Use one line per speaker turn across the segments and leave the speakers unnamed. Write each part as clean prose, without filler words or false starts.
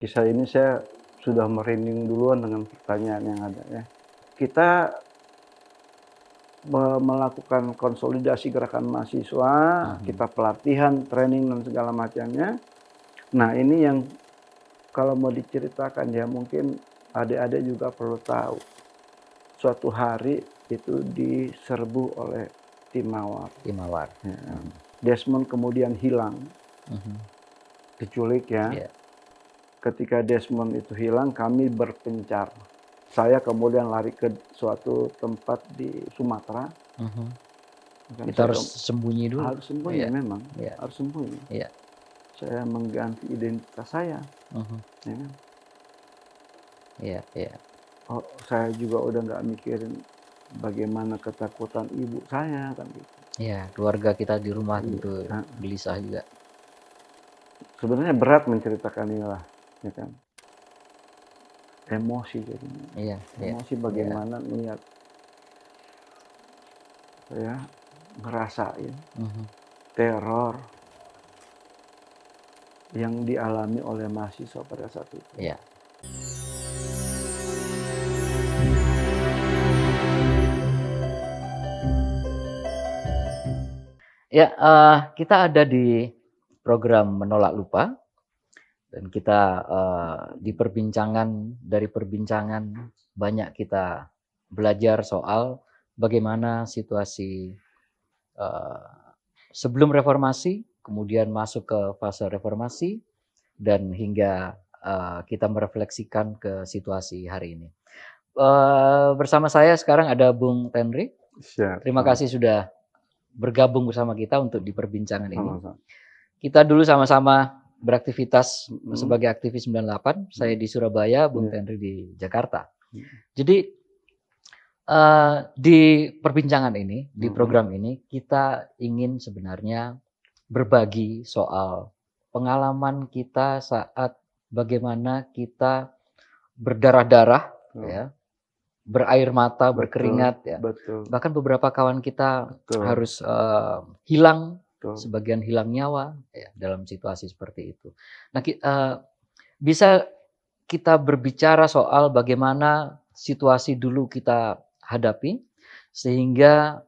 Kisah ini saya sudah merinding duluan dengan pertanyaan yang ada ya. Kita melakukan konsolidasi gerakan mahasiswa, kita pelatihan, training dan segala macamnya. Nah ini yang kalau mau diceritakan ya mungkin adik-adik juga perlu tahu. Suatu hari itu diserbu oleh tim mawar.
Tim Mawar.
Ya. Desmond kemudian hilang, diculik ya.
Iya.
Ketika Desmond itu hilang, kami berpencar. Saya kemudian lari ke suatu tempat di Sumatera.
Kita harus sembunyi dulu.
Harus sembunyi
Iya.
memang,
Iya.
harus sembunyi.
Iya.
Saya mengganti identitas saya. Ya kan?
Iya. Iya.
Oh, saya juga udah nggak mikirin bagaimana ketakutan ibu saya kan gitu.
Iya, keluarga kita di rumah
Iya.
tentu gelisah juga.
Sebenarnya berat menceritakan inilah, ya kan. Emosi jadinya.
Iya.
Emosi bagaimana niat saya ngerasain teror yang dialami oleh mahasiswa pada saat itu.
Iya. Ya, kita ada di program Menolak Lupa dan kita dari perbincangan banyak kita belajar soal bagaimana situasi sebelum reformasi, kemudian masuk ke fase reformasi, dan hingga kita merefleksikan ke situasi hari ini. Bersama saya sekarang ada Bung Tenri.
Siap.
Terima kasih sudah bergabung bersama kita untuk di perbincangan ini.
Sama-sama.
Kita dulu sama-sama beraktivitas sebagai aktivis 98. Saya di Surabaya, Bung Tenri di Jakarta. Jadi di perbincangan ini, di program ini, kita ingin sebenarnya berbagi soal pengalaman kita saat bagaimana kita berdarah-darah, ya, berair mata, berkeringat, ya.
Betul.
Bahkan beberapa kawan kita harus hilang, sebagian hilang nyawa, ya, dalam situasi seperti itu. Nah, bisa kita berbicara soal bagaimana situasi dulu kita hadapi, sehingga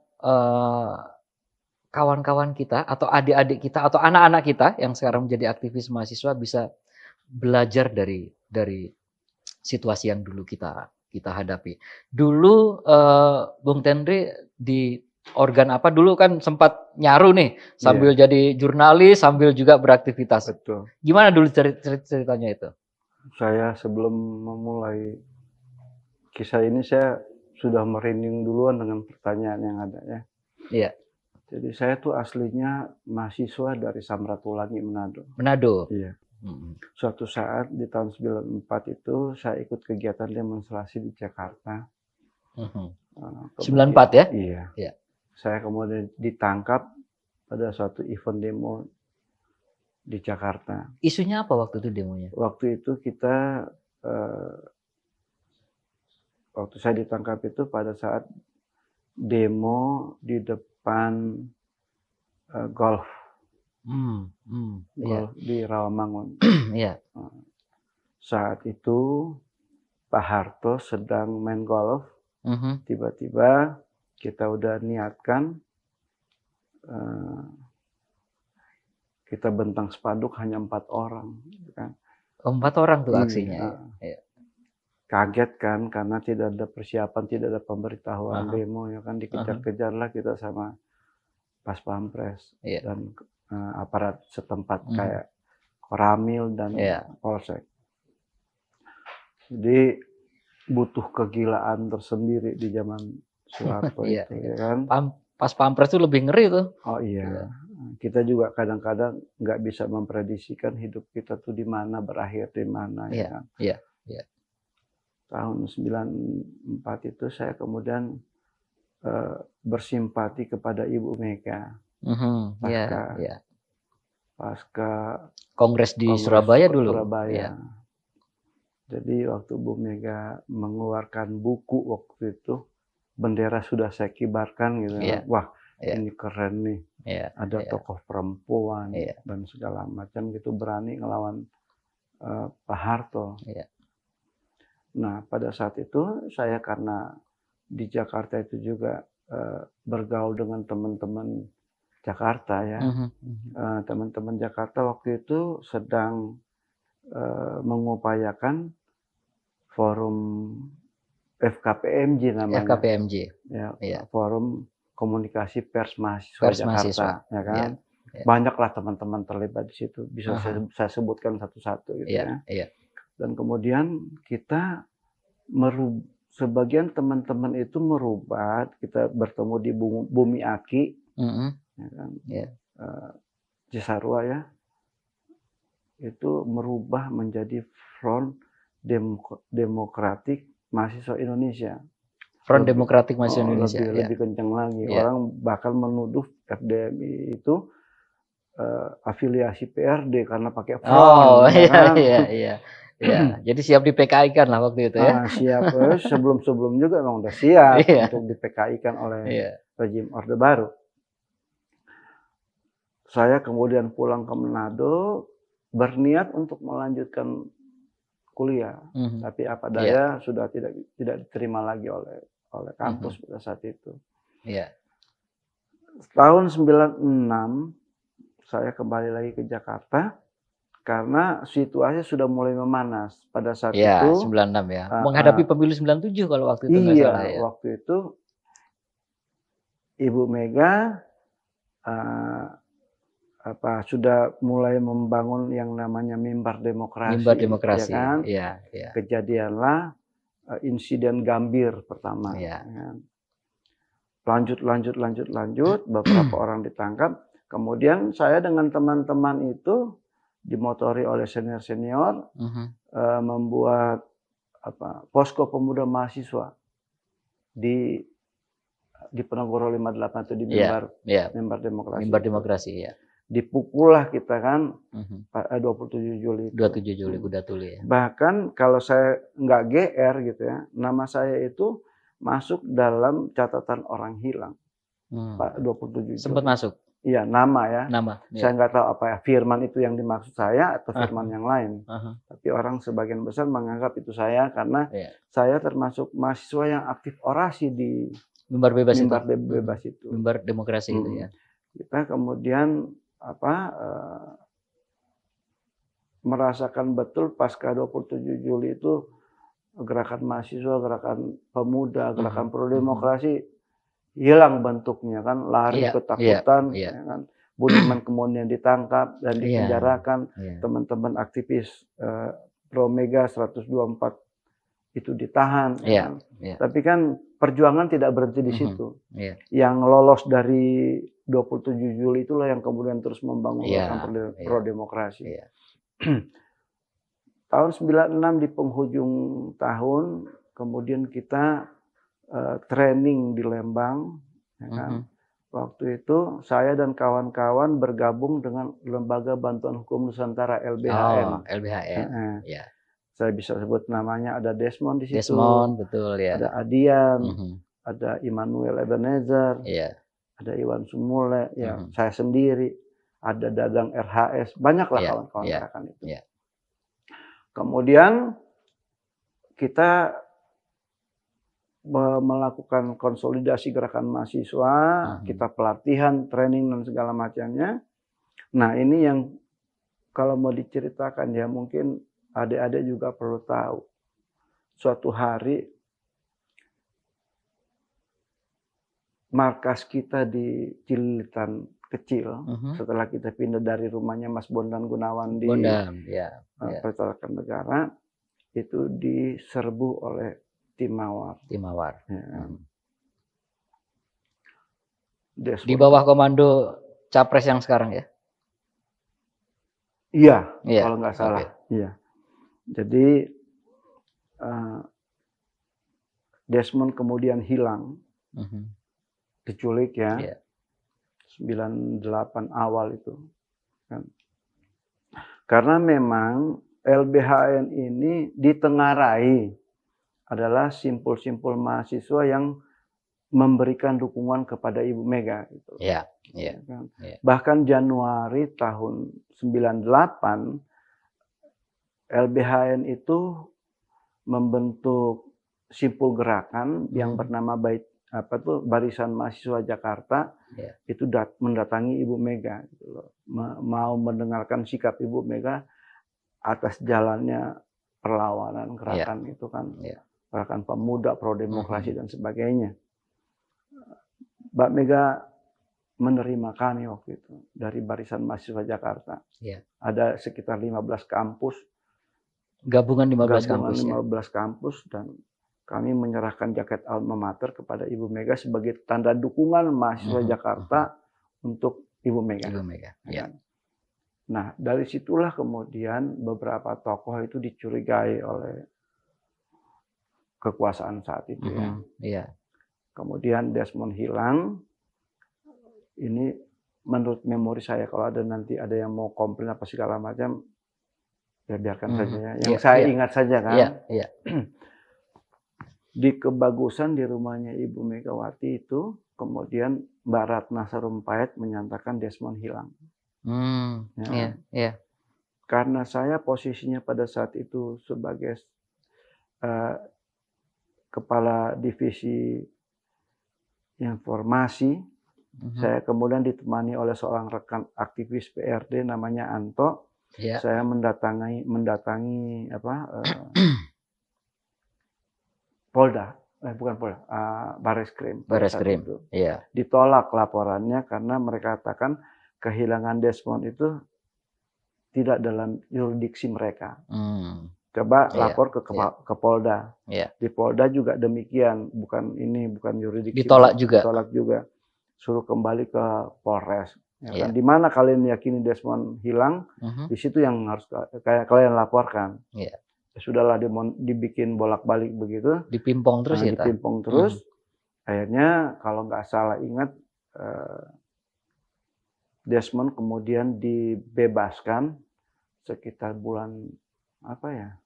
kawan-kawan kita atau adik-adik kita atau anak-anak kita yang sekarang menjadi aktivis mahasiswa bisa belajar dari situasi yang dulu kita hadapi. Dulu Bung Tenri di organ apa dulu kan sempat nyaru nih sambil jadi jurnalis sambil juga beraktivitas.
Betul.
Gimana dulu ceritanya itu?
Saya sebelum memulai kisah ini saya sudah merinding duluan dengan pertanyaan yang ada ya.
Iya.
Jadi saya tuh aslinya mahasiswa dari Samratulangi, Manado.
Manado.
Iya. Suatu saat di tahun 94 itu saya ikut kegiatan demonstrasi di Jakarta.
94 ya?
Iya.
Iya.
Saya kemudian ditangkap pada suatu event demo di Jakarta.
Isunya apa waktu itu demonya?
Waktu itu kita waktu saya ditangkap itu pada saat demo di depan golf di Rawamangun.
Iya.
Saat itu Pak Harto sedang main golf. Tiba-tiba kita udah niatkan kita bentang spanduk hanya 4 orang, kan?
4 orang tuh aksinya.
Iya. Kaget kan karena tidak ada persiapan, tidak ada pemberitahuan demo ya kan, dikejar-kejarlah kita sama Pas Pampres dan aparat setempat kayak Koramil dan Polsek. Jadi butuh kegilaan tersendiri di zaman Soeharto itu ya kan.
Pas Pampres itu lebih ngeri tuh.
Oh iya. Kita juga kadang-kadang nggak bisa memprediksikan hidup kita tuh di mana, berakhir di mana ya kan.
Iya.
Tahun 94 itu saya kemudian bersimpati kepada Ibu Mega. Pasca
Kongres di Surabaya dulu.
Surabaya. Jadi waktu Bu Mega mengeluarkan buku waktu itu, bendera sudah saya kibarkan gitu. Wah, ini keren nih. Ada tokoh perempuan dan segala macam gitu berani ngelawan Pak Harto.
Iya.
Nah, pada saat itu saya karena di Jakarta itu juga bergaul dengan teman-teman Jakarta ya. Teman-teman Jakarta waktu itu sedang mengupayakan forum FKPMJ namanya.
FKPMJ.
Ya,
Iya.
Forum Komunikasi Pers Mahasiswa
Pers
Jakarta,
mahasiswa.
ya kan?
Iya.
Banyaklah teman-teman terlibat di situ. Bisa saya sebutkan satu-satu gitu ya.
Iya.
Dan kemudian kita sebagian teman-teman itu merubah, kita bertemu di Bumi Aki, ya kan? Cisarua ya, itu merubah menjadi Front Demokratik Mahasiswa Indonesia.
Front Demokratik Mahasiswa Indonesia.
Lebih kencang lagi. Orang bahkan menuduh FDMI itu afiliasi PRD karena pakai front.
Iya. Jadi siap di PKI kan lah waktu itu ya.
Siap. Sebelum juga memang udah siap untuk di PKI kan oleh rezim Orde Baru. Saya kemudian pulang ke Manado berniat untuk melanjutkan kuliah, tapi apa daya sudah tidak diterima lagi oleh kampus pada saat itu. Tahun 96 saya kembali lagi ke Jakarta. Karena situasi sudah mulai memanas pada saat itu.
96 ya. Menghadapi pemilu 97 kalau waktu itu nggak salah ya.
Waktu itu Ibu Mega sudah mulai membangun yang namanya mimbar demokrasi.
Mimbar demokrasi.
Ya kan?
Iya.
Kejadianlah insiden Gambir pertama. Lanjut, beberapa orang ditangkap. Kemudian saya dengan teman-teman itu dimotori oleh senior membuat posko pemuda mahasiswa di Penogoro 58 itu di mimbar demokrasi.
Mimbar demokrasi ya.
Dipukullah kita kan 27 Juli.
27 Juli Kuda Tuli ya.
Bahkan kalau saya nggak GR gitu ya, nama saya itu masuk dalam catatan orang hilang. Pak 27 Juli.
Sempat masuk.
Iya, nama ya. Saya nggak tahu apa ya, Firman itu yang dimaksud saya atau Firman yang lain. Tapi orang sebagian besar menganggap itu saya karena saya termasuk mahasiswa yang aktif orasi di
mimbar bebas
itu.
Mimbar demokrasi itu ya.
Kita kemudian merasakan betul pasca 27 Juli itu gerakan mahasiswa, gerakan pemuda, gerakan pro demokrasi hilang bentuknya kan, lari ketakutan, ya kan. Budiman kemudian ditangkap dan dipenjarakan, teman-teman aktivis pro Mega 124 itu ditahan. Kan. Tapi kan perjuangan tidak berhenti di situ. Yang lolos dari 27 Juli itulah yang kemudian terus membangun gerakan pro demokrasi. Tahun 96 di penghujung tahun, kemudian kita training di Lembang, ya kan? Waktu itu saya dan kawan-kawan bergabung dengan Lembaga Bantuan Hukum Nusantara (LBHN). Saya bisa sebut namanya, ada Desmond di situ.
Desmond, betul ya.
Ada Adian, ada Immanuel Ebenezer, ada Iwan Sumule, saya sendiri, ada Dadang RHS, banyaklah kawan-kawan gerakan itu. Kemudian kita melakukan konsolidasi gerakan mahasiswa, kita pelatihan, training dan segala macamnya. Nah, ini yang kalau mau diceritakan ya mungkin adik-adik juga perlu tahu. Suatu hari markas kita di Cililitan kecil, setelah kita pindah dari rumahnya Mas Bondan Gunawan di Percetakan Negara, itu diserbu oleh Tim Mawar. Ya.
Di bawah komando Capres yang sekarang ya?
Iya, kalau nggak salah. Iya. Jadi Desmond kemudian hilang, diculik ya, 98 awal itu. Kan. Karena memang LBHN ini ditengarai adalah simpul-simpul mahasiswa yang memberikan dukungan kepada Ibu Mega. Gitu. Bahkan Januari tahun 98, LBHN itu membentuk simpul gerakan yang bernama Barisan Mahasiswa Jakarta.
Ya.
Itu mendatangi Ibu Mega gitu loh. Mau mendengarkan sikap Ibu Mega atas jalannya perlawanan gerakan itu kan, gerakan pemuda pro demokrasi dan sebagainya. Mbak Mega menerima kami waktu itu dari Barisan Mahasiswa Jakarta. Ada sekitar 15 kampus.
Gabungan 15 kampus.
15 kampus, dan kami menyerahkan jaket alma mater kepada Ibu Mega sebagai tanda dukungan mahasiswa Jakarta untuk Ibu Mega.
Ibu Mega. Ya.
Nah, dari situlah kemudian beberapa tokoh itu dicurigai oleh kekuasaan saat itu ya. Kemudian Desmond hilang. Ini menurut memori saya, kalau ada nanti ada yang mau komplain apa segala macam, ya biarkan saja ya. Yang saya ingat saja kan. Di Kebagusan di rumahnya Ibu Megawati itu, kemudian Mbak Ratna Sarumpait menyatakan Desmond hilang. Karena saya posisinya pada saat itu sebagai kepala divisi informasi, saya kemudian ditemani oleh seorang rekan aktivis PRD namanya Anto. Saya mendatangi Polda, bukan Polda, Bareskrim.
Bareskrim.
Ditolak laporannya karena mereka katakan kehilangan Desmond itu tidak dalam yurisdiksi mereka. Coba lapor ke Polda. Di Polda juga demikian, bukan yurisdiksi.
Ditolak
juga. Suruh kembali ke Polres. Ya kan? Di mana kalian yakini Desmond hilang, di situ yang harus kalian laporkan. Ya sudahlah, dibikin bolak-balik begitu.
Dipimpong terus ya.
Dipimpong terus. Akhirnya kalau nggak salah ingat, Desmond kemudian dibebaskan sekitar bulan saya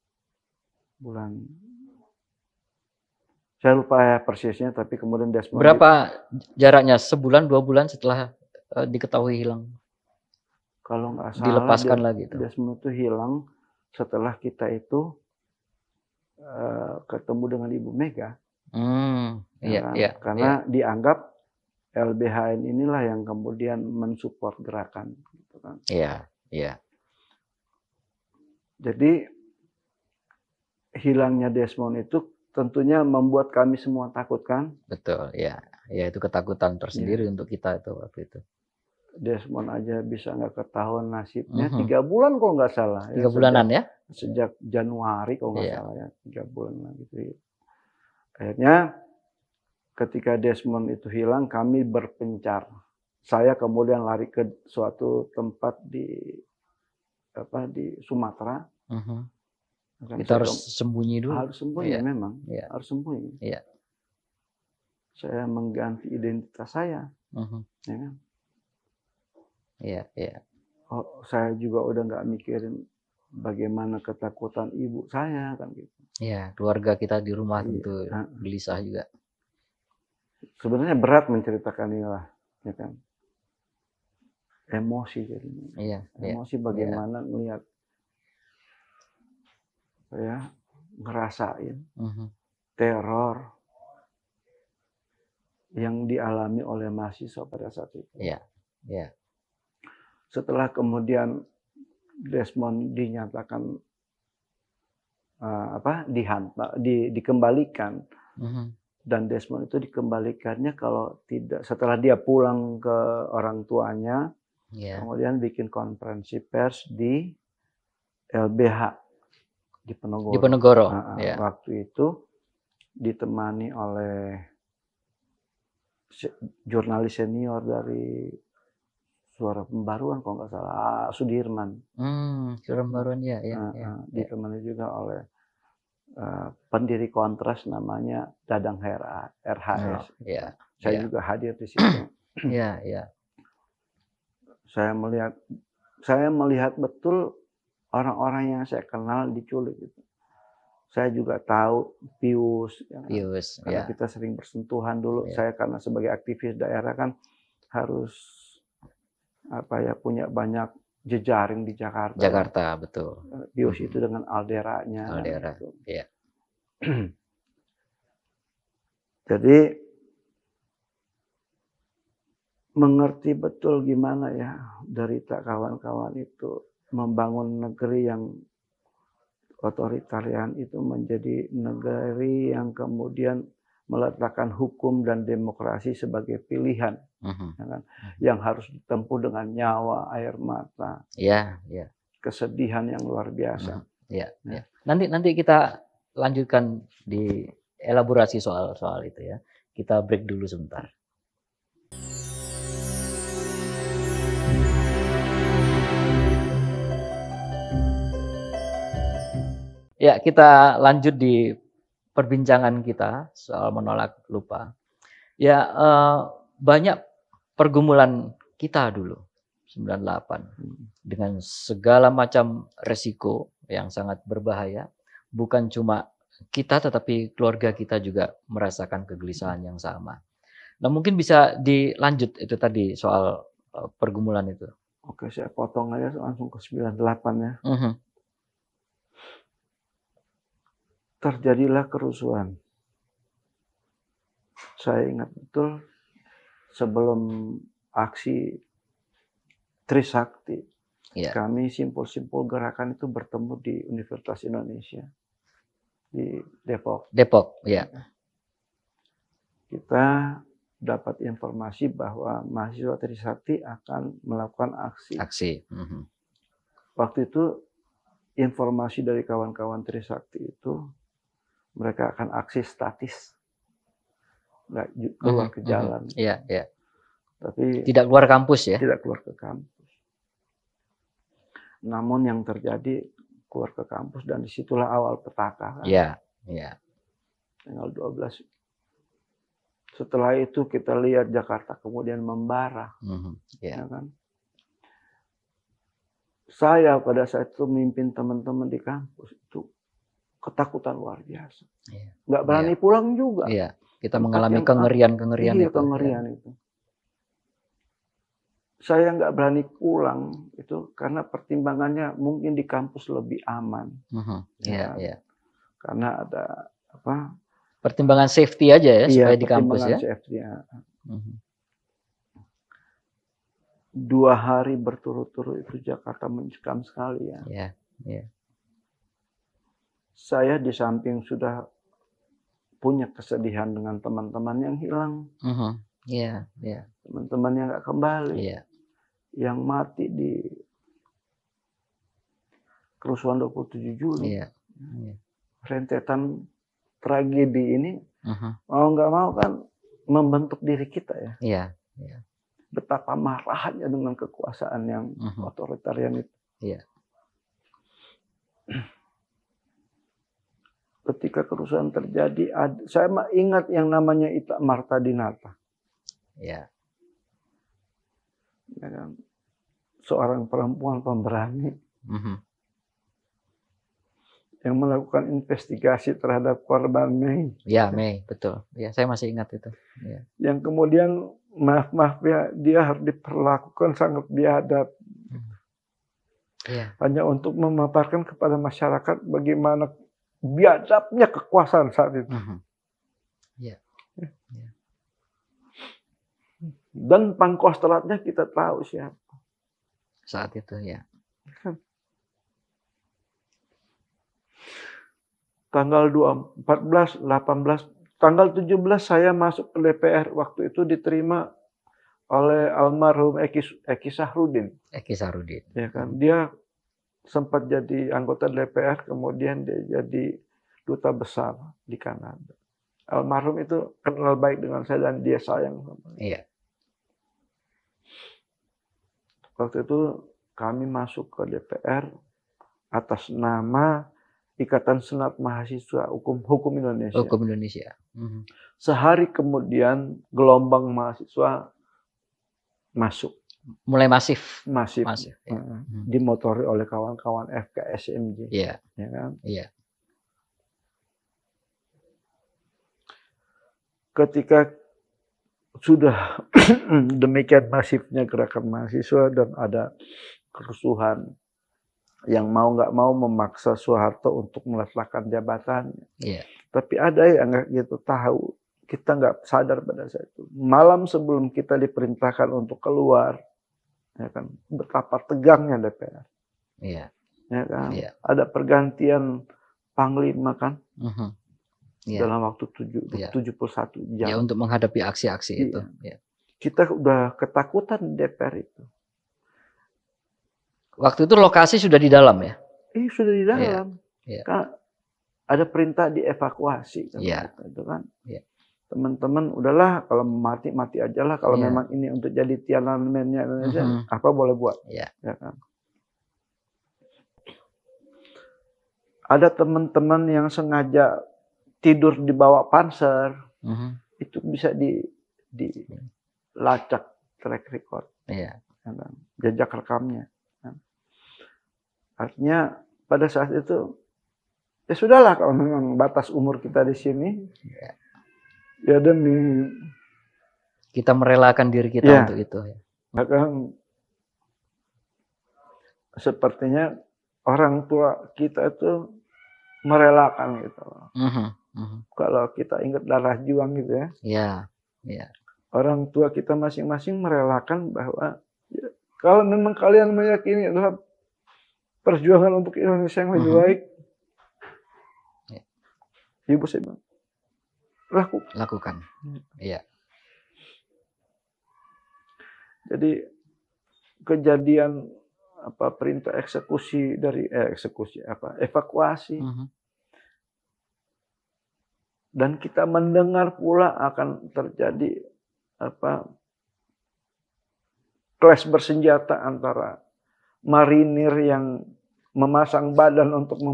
lupa ya persisnya, tapi kemudian Desmond.
Berapa jaraknya? Sebulan, 2 bulan setelah diketahui hilang?
Kalau nggak salah
dilepaskan lagi itu.
Desmond itu hilang setelah kita itu ketemu dengan Ibu Mega. Karena dianggap LBHN inilah yang kemudian mensupport gerakan. Gitu kan. Jadi hilangnya Desmond itu tentunya membuat kami semua takut kan.
Betul, ya. Ya itu ketakutan tersendiri untuk kita itu waktu itu.
Desmond aja bisa nggak ketahuan nasibnya 3 bulan kalau nggak salah.
3 bulanan ya?
Sejak Januari kalau nggak salah ya, 3 bulan gitu. Akhirnya ketika Desmond itu hilang, kami berpencar. Saya kemudian lari ke suatu tempat di Sumatera.
Kita harus sembunyi dulu.
Harus sembunyi memang. Harus sembunyi. Saya mengganti identitas saya. Ya kan? Oh, saya juga udah nggak mikirin bagaimana ketakutan ibu saya kan gitu.
Keluarga kita di rumah tentu gelisah juga.
Sebenarnya berat menceritakan inilah, ya kan. Emosi jadinya. Emosi bagaimana melihat saya ngerasain teror yang dialami oleh mahasiswa pada saat itu. Setelah kemudian Desmond dinyatakan dikembalikan, dan Desmond itu dikembalikannya kalau tidak setelah dia pulang ke orang tuanya, kemudian bikin konferensi pers di LBH di Penogoro. Waktu itu ditemani oleh jurnalis senior dari Suara Pembaruan kalau nggak salah, Sudirman.
Suara Pembaruan
ditemani juga oleh pendiri Kontras namanya Dadang RHS. Saya juga hadir di situ. Saya melihat betul orang-orang yang saya kenal diculik itu. Saya juga tahu Pius, karena kita sering bersentuhan dulu. Saya karena sebagai aktivis daerah kan harus punya banyak jejaring di Jakarta.
Jakarta, betul.
BIOS itu dengan Alderanya.
Aldera,
Gitu.
ya.
Jadi mengerti betul gimana ya derita kawan-kawan itu membangun negeri yang otoritarian itu menjadi negeri yang kemudian meletakkan hukum dan demokrasi sebagai pilihan, ya kan? Yang harus ditempuh dengan nyawa, air mata,
Ya, ya.
kesedihan yang luar biasa.
Ya, ya. Nanti kita lanjutkan di elaborasi soal itu ya. Kita break dulu sebentar. Ya, kita lanjut di perbincangan kita soal menolak lupa. Ya, banyak pergumulan kita dulu 98 dengan segala macam resiko yang sangat berbahaya. Bukan cuma kita tetapi keluarga kita juga merasakan kegelisahan yang sama. Nah, mungkin bisa dilanjut itu tadi soal pergumulan itu.
Oke, saya potong aja langsung ke 98 ya. Terjadilah kerusuhan. Saya ingat betul sebelum aksi Trisakti, kami simpul-simpul gerakan itu bertemu di Universitas Indonesia di Depok.
Depok, ya.
Kita dapat informasi bahwa mahasiswa Trisakti akan melakukan aksi. Waktu itu informasi dari kawan-kawan Trisakti itu mereka akan aksi statis, nggak keluar ke jalan.
Iya, iya.
Tapi
tidak keluar kampus ya?
Tidak keluar ke kampus. Namun yang terjadi keluar ke kampus dan disitulah awal petaka.
Iya, iya.
Tanggal 12. Setelah itu kita lihat Jakarta kemudian membara, ya kan? Saya pada saat itu memimpin teman-teman di kampus itu ketakutan luar biasa. Nggak berani pulang juga.
Iya, kita mengalami kengerian-kengerian itu.
Kengerian itu. Saya nggak berani pulang itu karena pertimbangannya mungkin di kampus lebih aman.
Iya.
Karena ada apa?
Pertimbangan safety aja ya supaya di kampus ya.
Safety, ya. 2 hari berturut-turut itu Jakarta mencekam sekali ya.
Iya.
Saya di samping sudah punya kesedihan dengan teman-teman yang hilang.
Iya.
Teman-teman yang nggak kembali.
Iya.
Yang mati di kerusuhan 27 Juli.
Iya.
Rentetan tragedi ini mau nggak mau kan membentuk diri kita ya.
Iya.
Betapa marahnya dengan kekuasaan yang otoritarian itu.
Iya.
Ketika kerusuhan terjadi, saya ingat yang namanya Ita Marta Dinata.
Iya.
Ya kan? Seorang perempuan pemberani yang melakukan investigasi terhadap korban Mei.
Ya, Mei, betul. Ya, saya masih ingat itu. Ya.
Yang kemudian maaf ya dia harus diperlakukan sangat biadab. Hanya untuk memaparkan kepada masyarakat bagaimana biadabnya kekuasaan saat itu. Dan pangkostratnya kita tahu siapa.
Saat itu ya.
Tanggal 14, 18, tanggal 17 saya masuk ke DPR. Waktu itu diterima oleh almarhum Eki Sahrudin. Ya kan? Dia sempat jadi anggota DPR, kemudian dia jadi duta besar di Kanada. Almarhum itu kenal baik dengan saya dan dia sayang sama saya.
Iya.
Waktu itu kami masuk ke DPR atas nama Ikatan Senat Mahasiswa Hukum Indonesia.
Hukum Indonesia.
Sehari kemudian gelombang mahasiswa masuk.
Mulai masif.
Ya. Dimotori oleh kawan-kawan FKSMJ.
Iya.
Ya kan?
Iya.
Ketika sudah demikian masifnya gerakan mahasiswa dan ada kerusuhan, yang mau nggak mau memaksa Soeharto untuk meletakkan jabatannya.
Iya.
Tapi ada yang nggak gitu tahu, kita nggak sadar pada saat itu. Malam sebelum kita diperintahkan untuk keluar, ya kan, betapa tegangnya DPR,
Iya.
ya kan.
Iya.
Ada pergantian panglima kan
Iya.
dalam waktu
Iya.
71
Ya,
jam.
untuk menghadapi aksi-aksi itu.
Iya.
Ya.
Kita udah ketakutan di DPR itu.
Waktu itu lokasi sudah di dalam ya?
Sudah di dalam.
Iya.
Kan ada perintah dievakuasi kan,
Iya.
itu kan.
Iya.
Teman-teman udahlah, kalau mati mati aja lah, kalau
Iya.
memang ini untuk jadi Tiananmen-nya Indonesia, apa boleh buat.
Iya.
Ya kan. Ada teman-teman yang sengaja tidur di bawah panser, itu bisa dilacak track record,
Iya.
ya kan? Jejak rekamnya. Artinya pada saat itu ya sudahlah, kalau memang batas umur kita di sini, ya demi
kita merelakan diri kita
ya,
untuk itu.
Bahkan sepertinya orang tua kita itu merelakan gitu. Kalau kita ingat darah juang gitu ya.
Iya. Iya.
Orang tua kita masing-masing merelakan bahwa ya, kalau memang kalian meyakini adalah perjuangan untuk Indonesia yang lebih baik, ibu saya bilang,
lakukan. Iya.
Jadi kejadian perintah eksekusi dari evakuasi, dan kita mendengar pula akan terjadi clash bersenjata antara marinir yang memasang badan untuk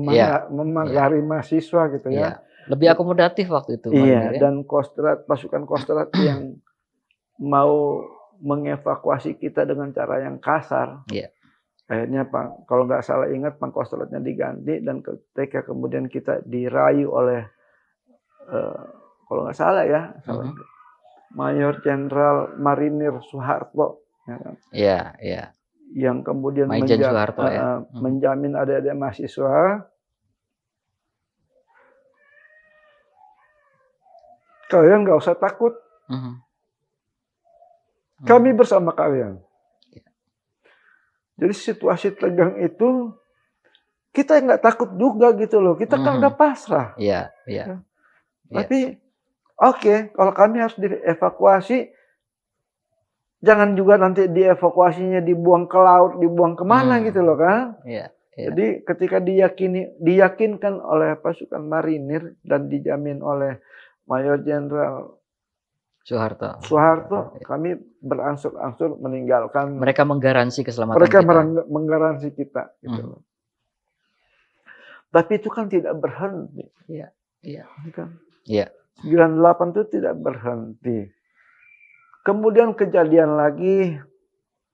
memagari mahasiswa gitu ya.
Iya. Lebih akomodatif waktu itu.
Iya, dan pasukan Kostrad yang mau mengevakuasi kita dengan cara yang kasar.
Iya.
Akhirnya kalau nggak salah ingat Pangkostratnya diganti, dan ketika kemudian kita dirayu oleh kalau nggak salah ya, Mayor Jenderal Marinir Soeharto, ya kan?
Iya, iya.
Yang kemudian
Soeharto,
menjamin adik-adik mahasiswa, kalian nggak usah takut, kami bersama kalian. Jadi situasi tegang itu kita nggak takut juga gitu loh, kita kan udah pasrah.
Iya, iya.
Tapi oke, kalau kami harus dievakuasi, jangan juga nanti dievakuasinya dibuang ke laut, dibuang kemana gitu loh kan.
Iya.
Jadi ketika diyakinkan oleh pasukan marinir dan dijamin oleh Mayor Jenderal Soeharto, kami berangsur-angsur meninggalkan.
Mereka menggaransi keselamatan
mereka
kita.
menggaransi kita. Gitu. Tapi itu kan tidak berhenti.
Iya. Iya.
Kan?
Iya.
98 itu tidak berhenti. Kemudian kejadian lagi,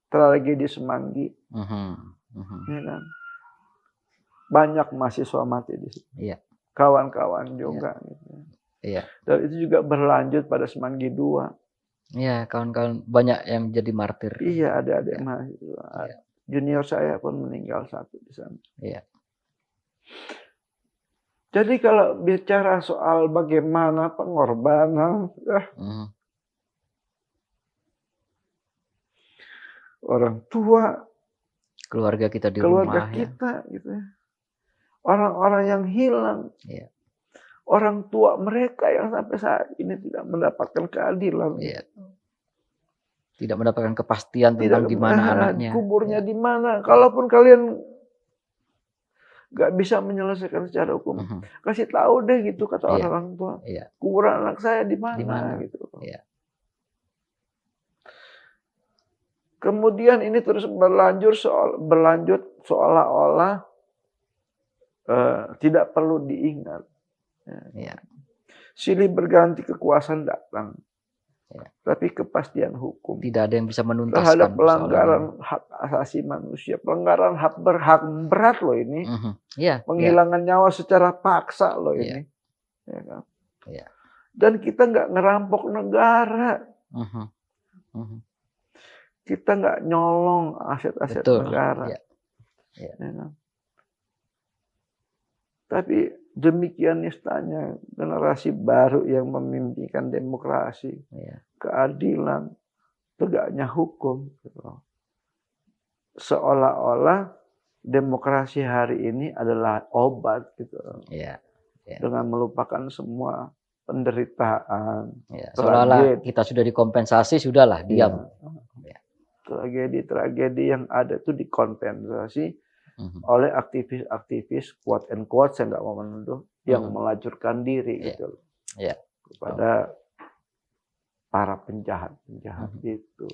tragedi Semanggi. Ya kan? Banyak mahasiswa mati di situ.
Iya.
Kawan-kawan juga. Iya. Gitu.
Iya.
Dan itu juga berlanjut pada Semanggi 2.
Iya, kawan-kawan banyak yang jadi martir.
Iya, adik-adik mahasiswa. Iya. Junior saya pun meninggal satu di sana.
Iya.
Jadi kalau bicara soal bagaimana pengorbanan, orang tua,
keluarga kita di
keluarga
rumah,
kita, gitu ya. Orang-orang yang hilang, orang tua mereka yang sampai saat ini tidak mendapatkan keadilan,
tidak mendapatkan kepastian tentang di mana anaknya,
kuburnya di mana. Kalaupun kalian nggak bisa menyelesaikan secara hukum, kasih tahu deh gitu, kata orang tua. Kuburan anak saya di mana gitu. Kemudian ini terus berlanjut seolah-olah tidak perlu diingat. Silih berganti kekuasaan datang, tapi kepastian hukum
tidak ada yang bisa menuntaskan
terhadap pelanggaran hak asasi manusia, pelanggaran hak berat loh ini, penghilangan nyawa secara paksa loh ini, ya kan? Dan kita nggak ngerampok negara. Kita nggak nyolong aset-aset
Betul.
negara.
Ya. Ya.
Ya kan? Tapi demikian nistanya generasi baru yang memimpikan demokrasi,
Ya.
keadilan, tegaknya hukum. Gitu. Seolah-olah demokrasi hari ini adalah obat gitu.
Ya. Ya.
Dengan melupakan semua penderitaan,
Ya. Seolah-olah
tragedi.
kita sudah dikompensasi, sudahlah diam. Ya.
Tragedi-tragedi yang ada itu dikompensasi
Mhm.
oleh aktivis-aktivis quote and quote, saya nggak mau menuduh, yang melacurkan diri
Ya.
gitu
Ya.
kepada para penjahat-penjahat itu.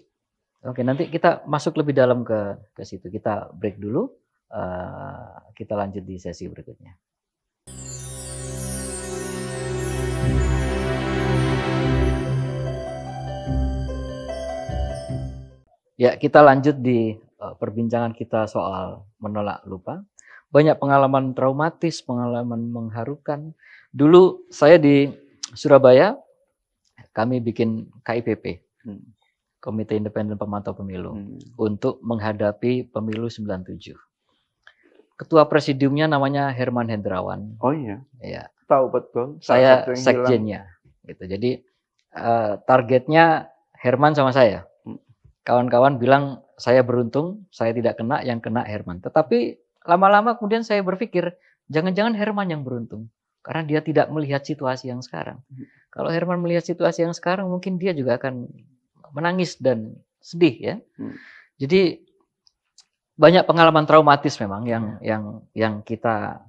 Oke, nanti kita masuk lebih dalam ke situ. Kita break dulu. Kita lanjut di sesi berikutnya. Ya, kita lanjut di perbincangan kita soal menolak lupa. Banyak pengalaman traumatis, pengalaman mengharukan. Dulu saya di Surabaya, kami bikin KIPP, Komite Independen Pemantau Pemilu, untuk menghadapi pemilu 97. Ketua presidiumnya namanya Herman Hendrawan.
Oh iya,
Ya.
tahu betul.
Saya sekjennya. Gitu. Jadi targetnya Herman sama saya. Kawan-kawan bilang saya beruntung, saya tidak kena, yang kena Herman. Tetapi lama-lama kemudian saya berpikir, jangan-jangan Herman yang beruntung. Karena dia tidak melihat situasi yang sekarang. Kalau Herman melihat situasi yang sekarang, mungkin dia juga akan menangis dan sedih ya. Jadi banyak pengalaman traumatis memang yang kita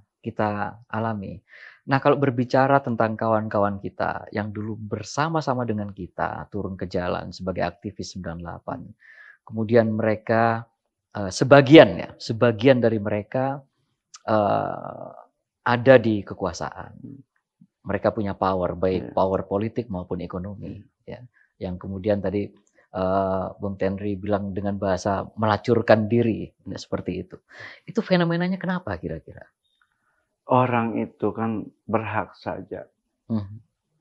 alami. Nah, kalau berbicara tentang kawan-kawan kita yang dulu bersama-sama dengan kita turun ke jalan sebagai aktivis 98. Kemudian mereka sebagian dari mereka ada di kekuasaan. Mereka punya power, baik power politik maupun ekonomi ya. Yang kemudian tadi Bung Tenri bilang dengan bahasa melacurkan diri, ya, seperti itu. Itu fenomenanya kenapa kira-kira?
Orang itu kan berhak saja.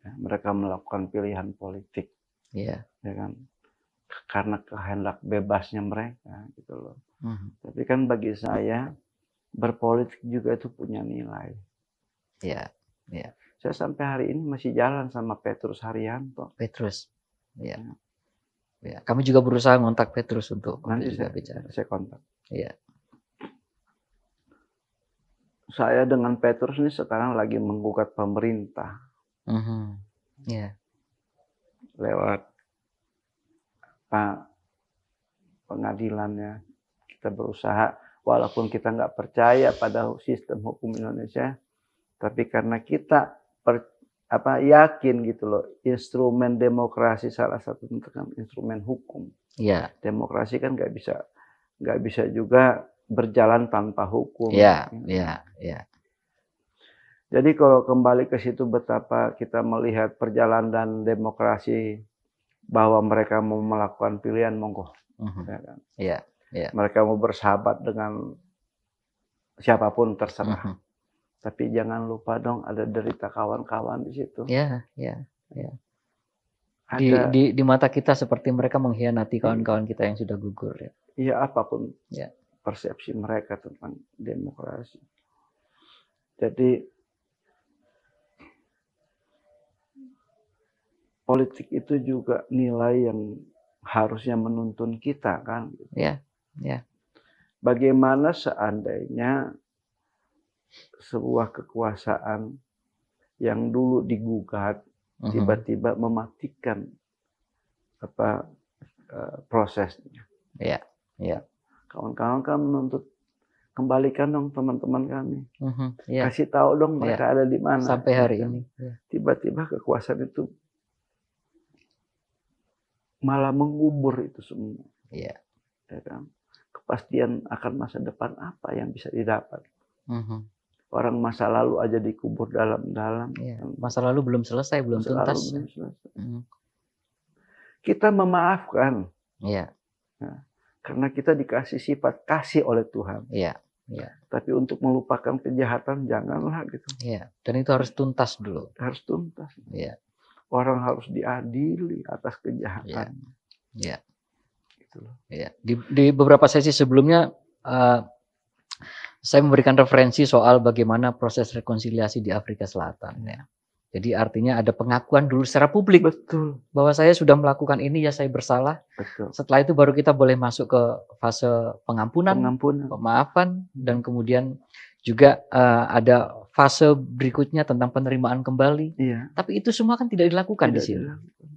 Ya, mereka melakukan pilihan politik.
Yeah.
Ya kan? Karena kehendak bebasnya mereka gitu loh. Tapi kan bagi saya berpolitik juga itu punya nilai.
Iya. Yeah.
Saya sampai hari ini masih jalan sama Petrus Haryanto.
Petrus. Iya. Ya, kami juga berusaha ngontak Petrus untuk
nanti
juga bicara.
Saya kontak.
Iya.
Saya dengan Petrus ini sekarang lagi menggugat pemerintah.
Yeah.
Lewat pengadilannya. Kita berusaha, walaupun kita nggak percaya pada sistem hukum Indonesia, tapi karena kita yakin gitu loh, instrumen demokrasi salah satu instrumen hukum.
Yeah.
Demokrasi kan nggak bisa juga berjalan tanpa hukum.
Yeah.
Jadi kalau kembali ke situ betapa kita melihat perjalanan demokrasi bahwa mereka mau melakukan pilihan monggo. Ya kan?
Yeah.
Mereka mau bersahabat dengan siapapun terserah. Tapi jangan lupa dong ada derita kawan-kawan di situ.
Iya. Di mata kita seperti mereka mengkhianati kawan-kawan kita yang sudah gugur ya.
Iya, apapun persepsi mereka tentang demokrasi. Jadi politik itu juga nilai yang harusnya menuntun kita kan.
Iya.
Bagaimana seandainya sebuah kekuasaan yang dulu digugat tiba-tiba mematikan prosesnya.
Iya.
Kawan-kawan kan menuntut kembalikan dong teman-teman kami.
Yeah.
Kasih tahu dong mereka ada di mana.
Sampai hari ini.
Tiba-tiba kekuasaan itu malah mengubur itu semua.
Iya.
Ya kan? Kepastian akan masa depan apa yang bisa didapat. Orang masa lalu aja dikubur dalam-dalam.
Iya. Masa lalu belum selesai, belum tuntas.
Kita memaafkan.
Iya.
Nah, karena kita dikasih sifat kasih oleh Tuhan.
Iya.
Tapi untuk melupakan kejahatan janganlah gitu.
Iya. Dan itu harus tuntas dulu.
Harus tuntas.
Iya.
Orang harus diadili atas kejahatan.
Iya.
gitu loh.
Iya. Di beberapa sesi sebelumnya saya memberikan referensi soal bagaimana proses rekonsiliasi di Afrika Selatan. Ya. Jadi artinya ada pengakuan dulu secara publik
Betul.
bahwa saya sudah melakukan ini, ya saya bersalah.
Betul.
Setelah itu baru kita boleh masuk ke fase pengampunan,
Pengampunan.
pemaafan, dan kemudian juga ada fase berikutnya tentang penerimaan kembali.
Iya.
Tapi itu semua kan tidak dilakukan di
Tidak
sini.
dilakukan.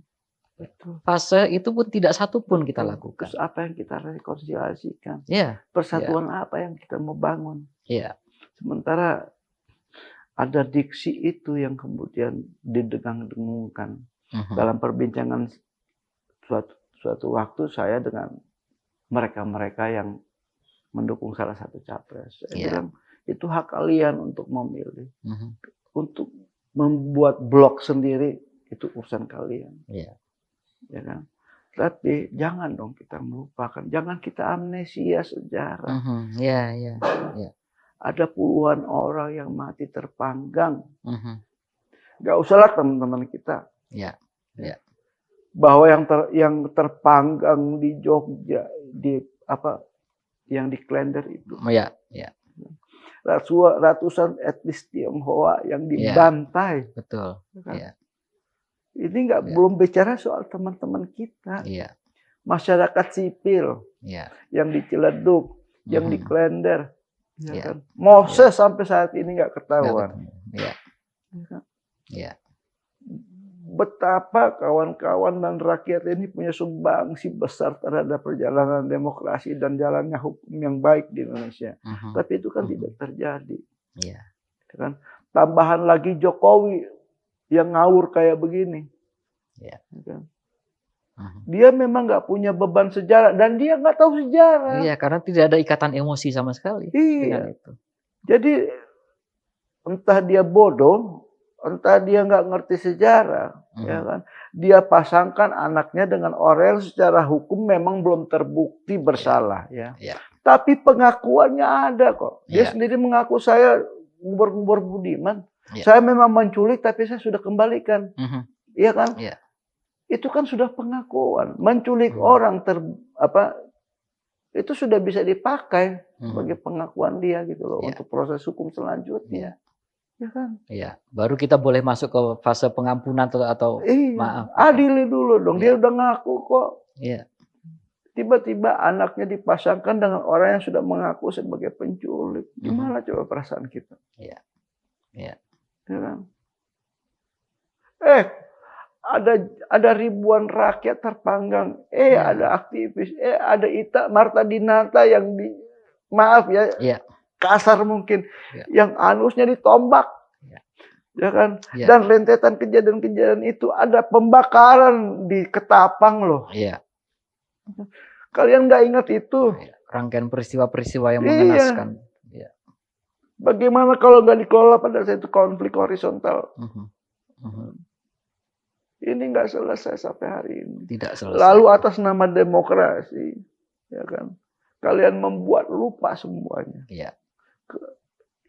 Betul.
Fase itu pun tidak satu pun kita lakukan.
Terus apa yang kita rekonsiliasikan?
Iya.
Persatuan apa yang kita mau bangun?
Iya.
Sementara ada diksi itu yang kemudian didengung-dengungkan. Dalam perbincangan suatu waktu saya dengan mereka-mereka yang mendukung salah satu capres. Saya bilang, itu hak kalian untuk memilih. Untuk membuat blok sendiri, itu urusan kalian.
Iya.
Ya kan? Tapi jangan dong kita melupakan. Jangan kita amnesia sejarah.
Iya.
Ada puluhan orang yang mati terpanggang. Gak usahlah teman-teman kita.
Iya.
Bahwa yang terpanggang di Jogja, yang di Klender itu.
Iya.
Ratusan etnis Tionghoa yang dibantai.
Betul.
Kan?
Iya.
Ini belum bicara soal teman-teman kita.
Iya.
Masyarakat sipil.
Iya.
Yang di Ciledug, yang di Klender. Ya kan?
Moses
sampai saat ini nggak ketahuan.
Iya.
Ya kan?
Iya.
Betapa kawan-kawan dan rakyat ini punya sumbangsi besar terhadap perjalanan demokrasi dan jalannya hukum yang baik di Indonesia. Tapi itu kan tidak terjadi.
Iya.
Ya kan? Tambahan lagi Jokowi yang ngawur kayak begini.
Iya.
Ya kan? Dia memang nggak punya beban sejarah dan dia nggak tahu sejarah.
Iya, karena tidak ada ikatan emosi sama sekali dengan itu.
Jadi entah dia bodoh, entah dia nggak ngerti sejarah, ya kan? Dia pasangkan anaknya dengan orang yang secara hukum memang belum terbukti bersalah, ya. Tapi pengakuannya ada kok. Dia sendiri mengaku, saya ngubur-ngubur Budiman, saya memang menculik tapi saya sudah kembalikan, iya kan? Itu kan sudah pengakuan. Menculik orang itu sudah bisa dipakai sebagai pengakuan dia gitu loh untuk proses hukum selanjutnya. Ya kan?
Iya. Baru kita boleh masuk ke fase pengampunan atau maaf.
Adili dulu dong. Dia udah ngaku kok.
Iya.
Tiba-tiba anaknya dipasangkan dengan orang yang sudah mengaku sebagai penculik. Gimana coba perasaan kita?
Iya. Iya.
Ya kan? Ada ribuan rakyat terpanggang. Ada aktivis. Ada Marta Dinata yang kasar mungkin. Yang anusnya ditombak. Ya kan? Dan rentetan kejadian-kejadian itu ada pembakaran di Ketapang loh. Kalian nggak ingat itu?
Rangkaian peristiwa-peristiwa yang mengenaskan.
Bagaimana kalau nggak dikelola pada saat itu konflik horizontal? Ini nggak selesai sampai hari ini.
Tidak selesai.
Lalu atas nama demokrasi, ya kan? Kalian membuat lupa semuanya.
Iya.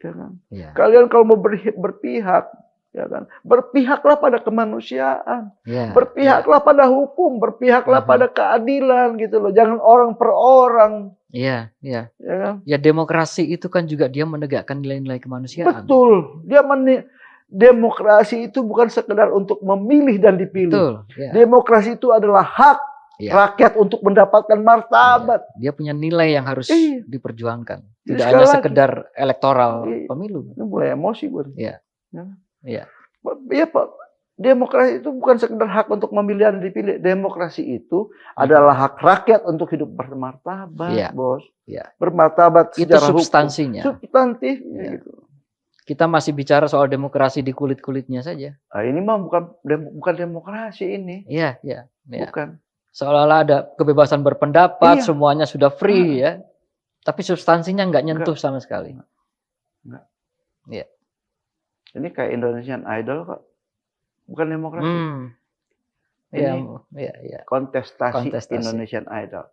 Ya kan?
Iya.
Kalian kalau mau berpihak, ya kan? Berpihaklah pada kemanusiaan.
Iya.
Berpihaklah pada hukum, berpihaklah pada keadilan gitu loh. Jangan orang per orang.
Iya, iya.
Ya kan?
Ya demokrasi itu kan juga dia menegakkan nilai-nilai kemanusiaan.
Betul. Demokrasi itu bukan sekedar untuk memilih dan dipilih.
Betul. Ya.
Demokrasi itu adalah hak rakyat untuk mendapatkan martabat.
Dia punya nilai yang harus diperjuangkan. Tidak
Sekali
hanya
lagi,
sekedar elektoral pemilu.
Ini mulai emosi gue.
Iya.
Ya, Pak. Demokrasi itu bukan sekedar hak untuk memilih dan dipilih. Demokrasi itu adalah hak rakyat untuk hidup bermartabat, Bos.
Iya.
Bermartabat
Itu
secara
substansinya.
hukum. Substantifnya gitu.
Kita masih bicara soal demokrasi di kulit-kulitnya saja.
Nah, ini mah bukan demokrasi ini.
Iya.
Bukan.
Seolah-olah ada kebebasan berpendapat, semuanya sudah free ya. Tapi substansinya nggak nyentuh sama sekali.
Enggak.
Iya.
Ini kayak Indonesian Idol kok. Bukan demokrasi.
Iya.
Kontestasi Indonesian Idol.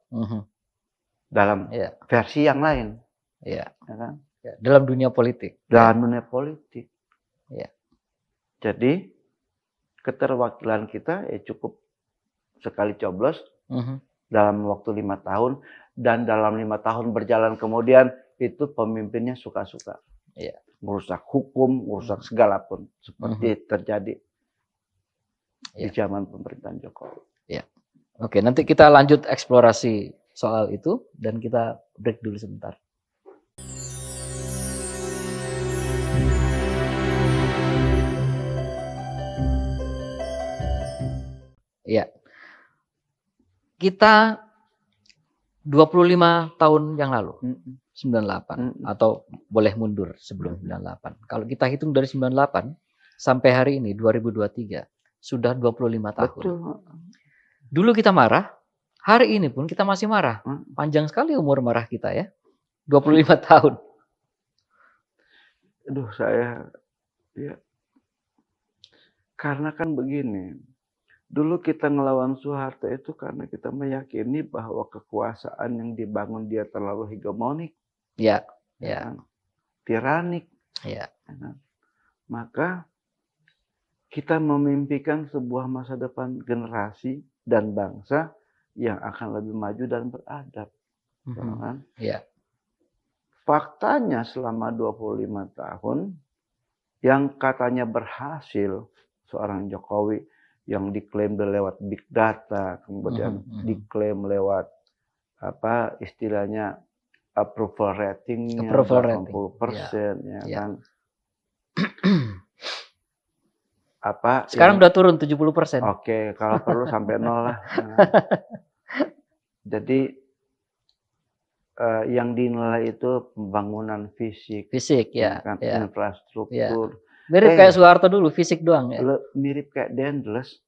Dalam versi yang lain.
Iya.
Ya kan?
Dalam dunia politik.
Dalam dunia politik.
Ya.
Jadi keterwakilan kita cukup sekali coblos 8 dalam waktu 5 tahun, dan dalam 5 tahun berjalan kemudian itu pemimpinnya suka-suka.
Iya.
Merusak hukum, merusak segala pun. Seperti terjadi di zaman pemerintahan Jokowi.
Ya. Oke, nanti kita lanjut eksplorasi soal itu dan kita break dulu sebentar. Ya. Kita 25 tahun yang lalu, 98 atau boleh mundur sebelum 98. Kalau kita hitung dari 98 sampai hari ini 2023 sudah 25 tahun.
Betul.
Dulu kita marah, hari ini pun kita masih marah. Panjang sekali umur marah kita ya. 25 tahun.
Aduh, ya. Karena kan begini. Dulu kita ngelawan Soeharto itu karena kita meyakini bahwa kekuasaan yang dibangun dia terlalu hegemonik.
Ya,
ya. Kan? Tiranik.
Ya.
Kan? Maka kita memimpikan sebuah masa depan generasi dan bangsa yang akan lebih maju dan beradab. Kan?
Ya.
Faktanya selama 25 tahun yang katanya berhasil seorang Jokowi yang diklaim lewat big data, kemudian diklaim lewat apa istilahnya approval ratingnya 80%, ya kan. Apa
sekarang udah turun 70%.
Oke, kalau perlu sampai 0 lah. Nah. Jadi yang dinilai itu pembangunan fisik,
ya,
kan?
Ya.
Infrastruktur.
Ya. Mirip kayak Soeharto dulu, fisik doang ya.
Mirip kayak Dendles.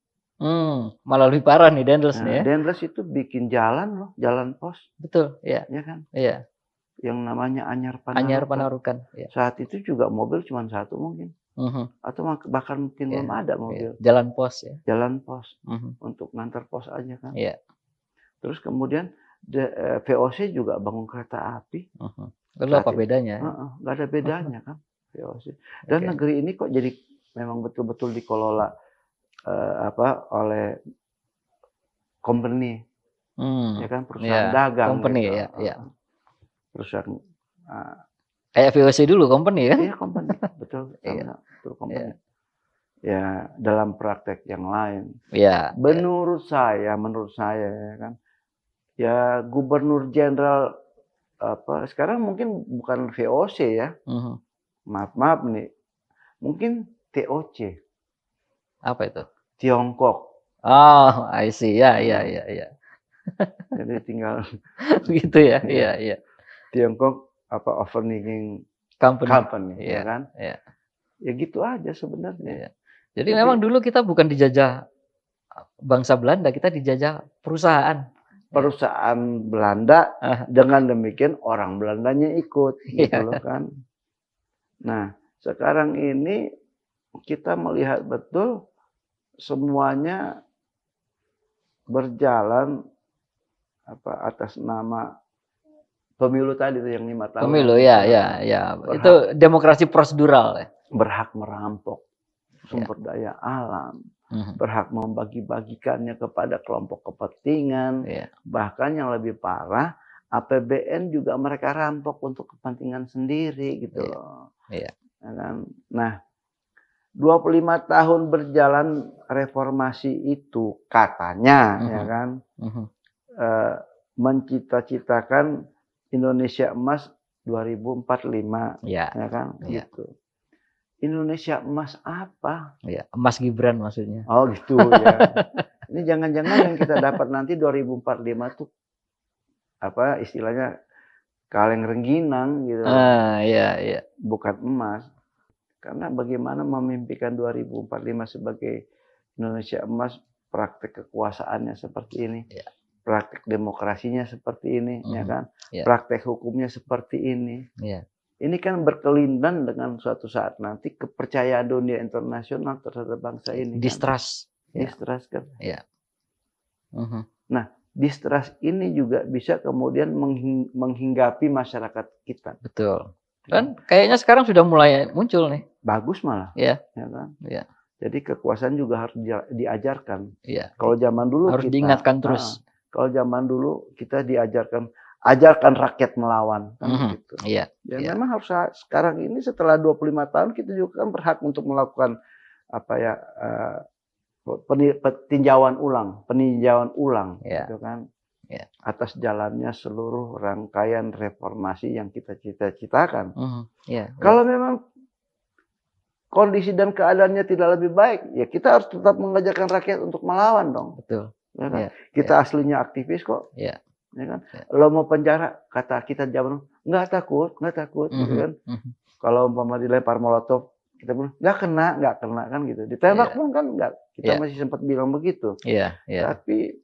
Malah lebih parah nih Dendles nih ya.
Dendles itu bikin jalan loh, jalan pos.
Betul, ya.
Ya kan?
Iya.
Yang namanya Anyar
Panarukan. Ya.
Saat itu juga mobil cuma satu mungkin. Atau bahkan mungkin belum ada mobil.
Jalan pos ya.
Jalan pos. Untuk ngantar pos aja kan.
Iya.
Terus kemudian VOC juga bangun kereta api.
Lalu apa bedanya?
Nggak ada bedanya kan VOC. Dan negeri ini kok jadi memang betul-betul dikelola oleh company, ya kan, perusahaan dagang.
Company
gitu.
ya.
Perusahaan
kayak VOC dulu company kan?
Iya company, betul, betul company. Ya dalam praktek yang lain.
Iya.
Menurut saya ya kan. Ya Gubernur Jenderal sekarang mungkin bukan VOC ya. Maaf nih. Mungkin TOC.
Apa itu?
Tiongkok.
Oh, I see. Ya.
Jadi tinggal
begitu ya. Iya.
Tiongkok overnigging company ya kan? Iya. Ya gitu aja sebenarnya.
Iya. Jadi memang dulu kita bukan dijajah bangsa Belanda, kita dijajah perusahaan.
Perusahaan Belanda, dengan demikian orang Belandanya ikut gitu loh kan. Nah, sekarang ini kita melihat betul semuanya berjalan atas nama pemilu tadi itu yang 5 tahun.
Pemilu ya. Itu demokrasi prosedural ya.
Berhak merampok sumber daya alam, berhak membagi-bagikannya kepada kelompok kepentingan, bahkan yang lebih parah APBN juga mereka rampok untuk kepentingan sendiri gitu loh.
Iya.
Nah, 25 tahun berjalan reformasi itu katanya ya kan mencita-citakan Indonesia Emas 2045 ya kan gitu. Indonesia Emas apa?
Ya, Emas Gibran maksudnya.
Oh gitu ya. Ini jangan-jangan yang kita dapat nanti 2045 tuh apa istilahnya kaleng rengginang gitu.
Iya.
Bukan emas. Karena bagaimana memimpikan 2045 sebagai Indonesia Emas, praktek kekuasaannya seperti ini. Praktek demokrasinya seperti ini, ya kan? Praktek hukumnya seperti ini. Ini kan berkelindan dengan suatu saat nanti kepercayaan dunia internasional terhadap bangsa ini.
Distrust.
Kan? Distrust kan.
Iya.
Nah, distrust ini juga bisa kemudian menghinggapi masyarakat kita.
Betul. Kan kayaknya sekarang sudah mulai muncul nih.
Bagus malah.
Iya.
Ya kan?
Iya.
Jadi kekuasaan juga harus diajarkan.
Iya.
Kalau zaman dulu
harus diingatkan terus.
Kalau zaman dulu kita ajarkan rakyat melawan kan gitu.
Iya.
Ya
Iya.
memang harus sekarang ini setelah 25 tahun kita juga kan berhak untuk melakukan apa ya peninjauan ulang
Iya.
gitu kan.
Iya.
Atas jalannya seluruh rangkaian reformasi yang kita cita-citakan.
Iya.
Kalau memang kondisi dan keadaannya tidak lebih baik, ya kita harus tetap mengajarkan rakyat untuk melawan dong.
Betul.
Ya kan?
Iya.
Kita aslinya aktivis kok.
Iya.
Ya kan?
Iya.
Lo mau penjara, kata kita zaman dulu, nggak takut, gitu kan. Kalau umpama dilempar molotov, kita bilang nggak kena kan gitu. Ditembak pun kan nggak, kita masih sempat bilang begitu.
Iya. Iya.
Tapi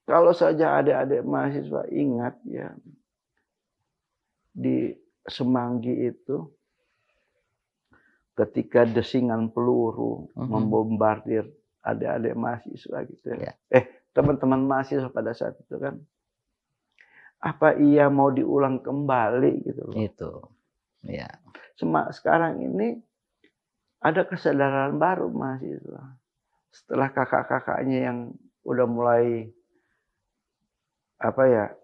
kalau saja adik-adik mahasiswa ingat ya, di Semanggi itu ketika desingan peluru membombardir adik-adik mahasiswa gitu ya. Teman-teman mahasiswa pada saat itu kan, apa iya mau diulang kembali gitu loh.
Itu. Ya.
Sekarang ini ada kesadaran baru mahasiswa. Setelah kakak-kakaknya yang udah mulai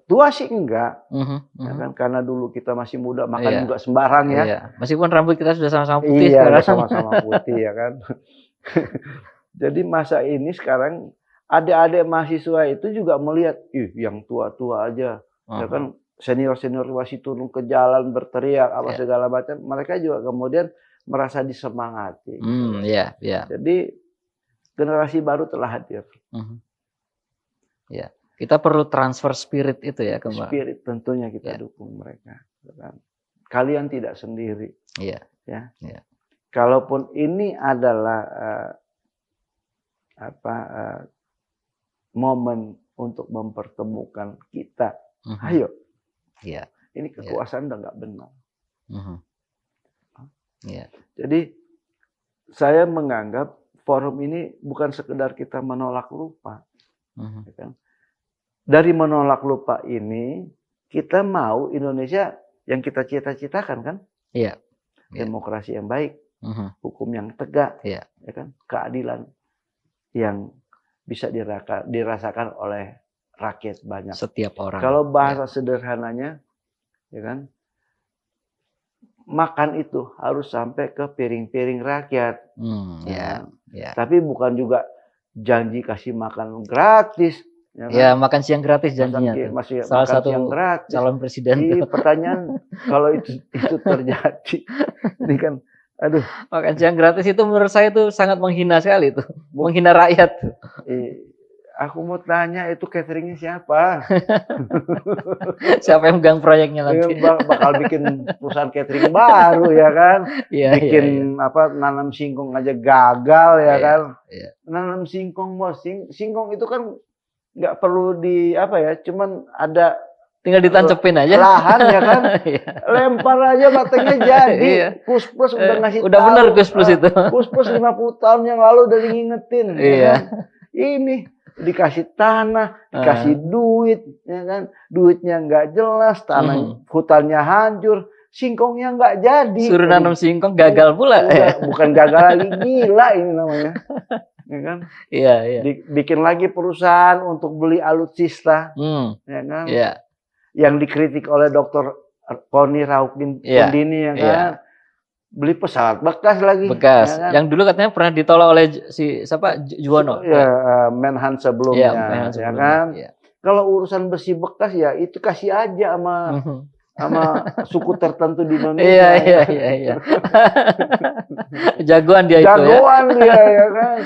tua sih enggak, ya kan, karena dulu kita masih muda makan juga sembarang ya.
Iya. Meskipun rambut kita sudah sama-sama putih
sekarang.
Iya,
sama-sama putih ya kan. Jadi masa ini sekarang adik-adik mahasiswa itu juga melihat, yang tua-tua aja, ya kan, senior-senior masih turun ke jalan berteriak segala macam, mereka juga kemudian merasa disemangati.
Iya.
Jadi generasi baru telah hadir.
Ya. Kita perlu transfer spirit itu ya kembali.
Spirit tentunya kita dukung mereka. Kalian tidak sendiri.
Iya.
Ya. Kalaupun ini adalah momen untuk mempertemukan kita, ayo.
Iya.
Ini kekuasaan udah nggak benar.
Iya.
Jadi saya menganggap forum ini bukan sekedar kita menolak lupa. Ya kan? Dari menolak lupa ini, kita mau Indonesia yang kita cita-citakan kan?
Iya.
Demokrasi yang baik, hukum yang tegak,
ya
kan? Keadilan yang bisa dirasakan oleh rakyat banyak.
Setiap orang.
Kalau bahasa sederhananya, ya kan? Makan itu harus sampai ke piring-piring rakyat. Tapi bukan juga janji kasih makan gratis.
Ya, makan siang gratis janjinya. Salah satu calon presiden.
Pertanyaan kalau itu terjadi, ini kan, aduh.
Makan siang gratis itu menurut saya itu sangat menghina sekali itu, menghina rakyat.
Aku mau tanya itu cateringnya siapa?
Siapa yang megang proyeknya nanti?
Bakal bikin perusahaan catering baru ya kan? Bikin nanam singkong aja gagal ya kan? Nanam singkong singkong itu kan nggak perlu cuman ada
tinggal ditancepin aja
lahan ya kan, lempar aja batangnya jadi. Kus-plus udah ngasih
udah tahu. Bener Kus-plus itu.
Kus-plus 50 tahun yang lalu udah ngingetin. Ya kan? Ini dikasih tanah, dikasih duit, ya kan, duitnya nggak jelas, tanah hutannya hancur, singkongnya nggak jadi.
Suruh nanam singkong gagal pula.
Bukan gagal lagi, gila ini namanya. Ya kan?
Iya.
Bikin lagi perusahaan untuk beli alutsista, ya kan? Yang dikritik oleh Dr. Koni Raukundini, ya kan? Beli pesawat bekas lagi.
Bekas.
Ya kan?
Yang dulu katanya pernah ditolak oleh Juwono.
Menhan sebelumnya, ya kan? Kalau urusan besi bekas ya itu kasih aja sama suku tertentu di Indonesia.
Iya. Jagoan dia itu ya.
Jagoan dia ya kan.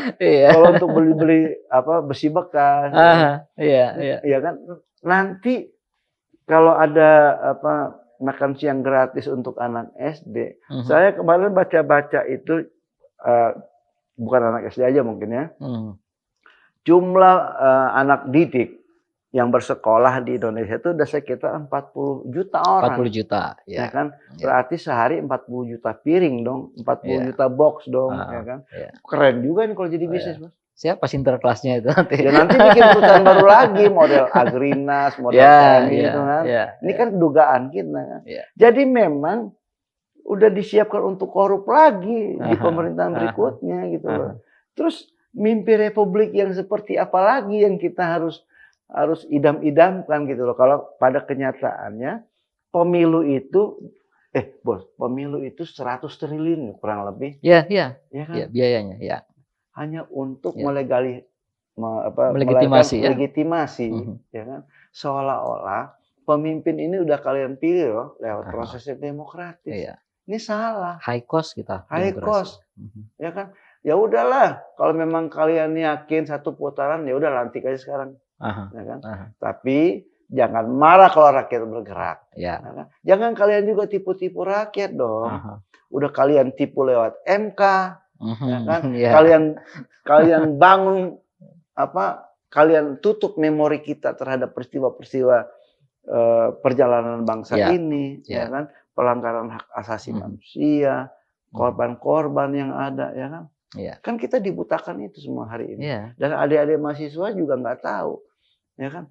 Kalau untuk beli besi bekas. Iya kan. Nanti kalau ada makan siang gratis untuk anak SD. Saya kemarin baca-baca itu bukan anak SD aja mungkin ya. Jumlah anak didik yang bersekolah di Indonesia itu udah sekitar 40 juta orang.
40 juta,
ya kan? Berarti sehari 40 juta piring dong, 40 juta box dong, ya kan? Keren juga nih kalau jadi bisnis, Mas.
Siapa sinterklasnya itu nanti?
Ya nanti bikin perusahaan baru lagi, model Agrinas, model gitu kan. Ini kan dugaan kita kan. Jadi memang udah disiapkan untuk korup lagi di pemerintahan berikutnya gitu loh. Terus mimpi republik yang seperti apa lagi yang kita harus harus idam-idamkan gitu loh. Kalau pada kenyataannya pemilu itu pemilu itu 100 triliun kurang lebih,
Ya,
ya
ya
kan?
biayanya, ya,
Hanya untuk
ya.
melahirkan
Melegitimasi ya.
legitimasi,
Mhm.
ya kan? Seolah-olah pemimpin ini udah kalian pilih loh lewat
Aha,
proses yang demokratis.
iya.
Ini salah,
High cost kita
high
demokrasi.
cost, ya kan? Ya udahlah, kalau memang kalian yakin satu putaran, ya udah lantik aja sekarang,
Aha,
ya kan?
aha,
Tapi jangan marah kalau rakyat bergerak,
ya,
ya kan? Jangan kalian juga tipu-tipu rakyat dong.
aha,
Udah kalian tipu lewat MK, ya kan?
ya,
Kalian bangun kalian tutup memori kita terhadap peristiwa-peristiwa perjalanan bangsa
ya,
ini, ya
ya,
kan? Pelanggaran hak asasi
Mhm.
manusia, korban-korban yang ada, ya kan?
ya,
Kan kita dibutakan itu semua hari ini.
ya,
Dan adik-adik mahasiswa juga nggak tahu, ya kan?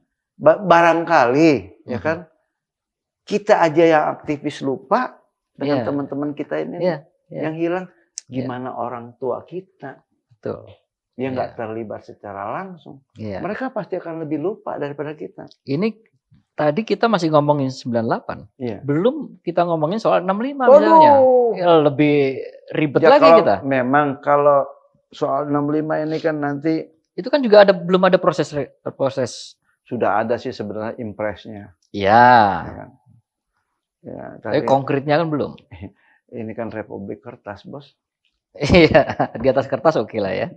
Barangkali, ya kan? Kita aja yang aktivis lupa dengan
ya,
teman-teman kita ini
ya, ya,
yang hilang. Gimana orang tua kita
betul.
yang nggak
Ya,
terlibat secara langsung?
ya.
Mereka pasti akan lebih lupa daripada kita.
Ini tadi kita masih ngomongin 98.
Iya.
Belum kita ngomongin soal 65 misalnya.
Waduh.
Ya, lebih ribet
Ya,
lagi
kalau
kita.
memang kalau soal 65 ini kan nanti
Itu kan juga belum ada proses
sudah ada sih sebenarnya impresnya,
ya.
ya kan? Ya,
Tapi
tapi
konkretnya kan belum.
ini kan Republik Kertas, Bos.
Iya, di atas kertas oke lah ya.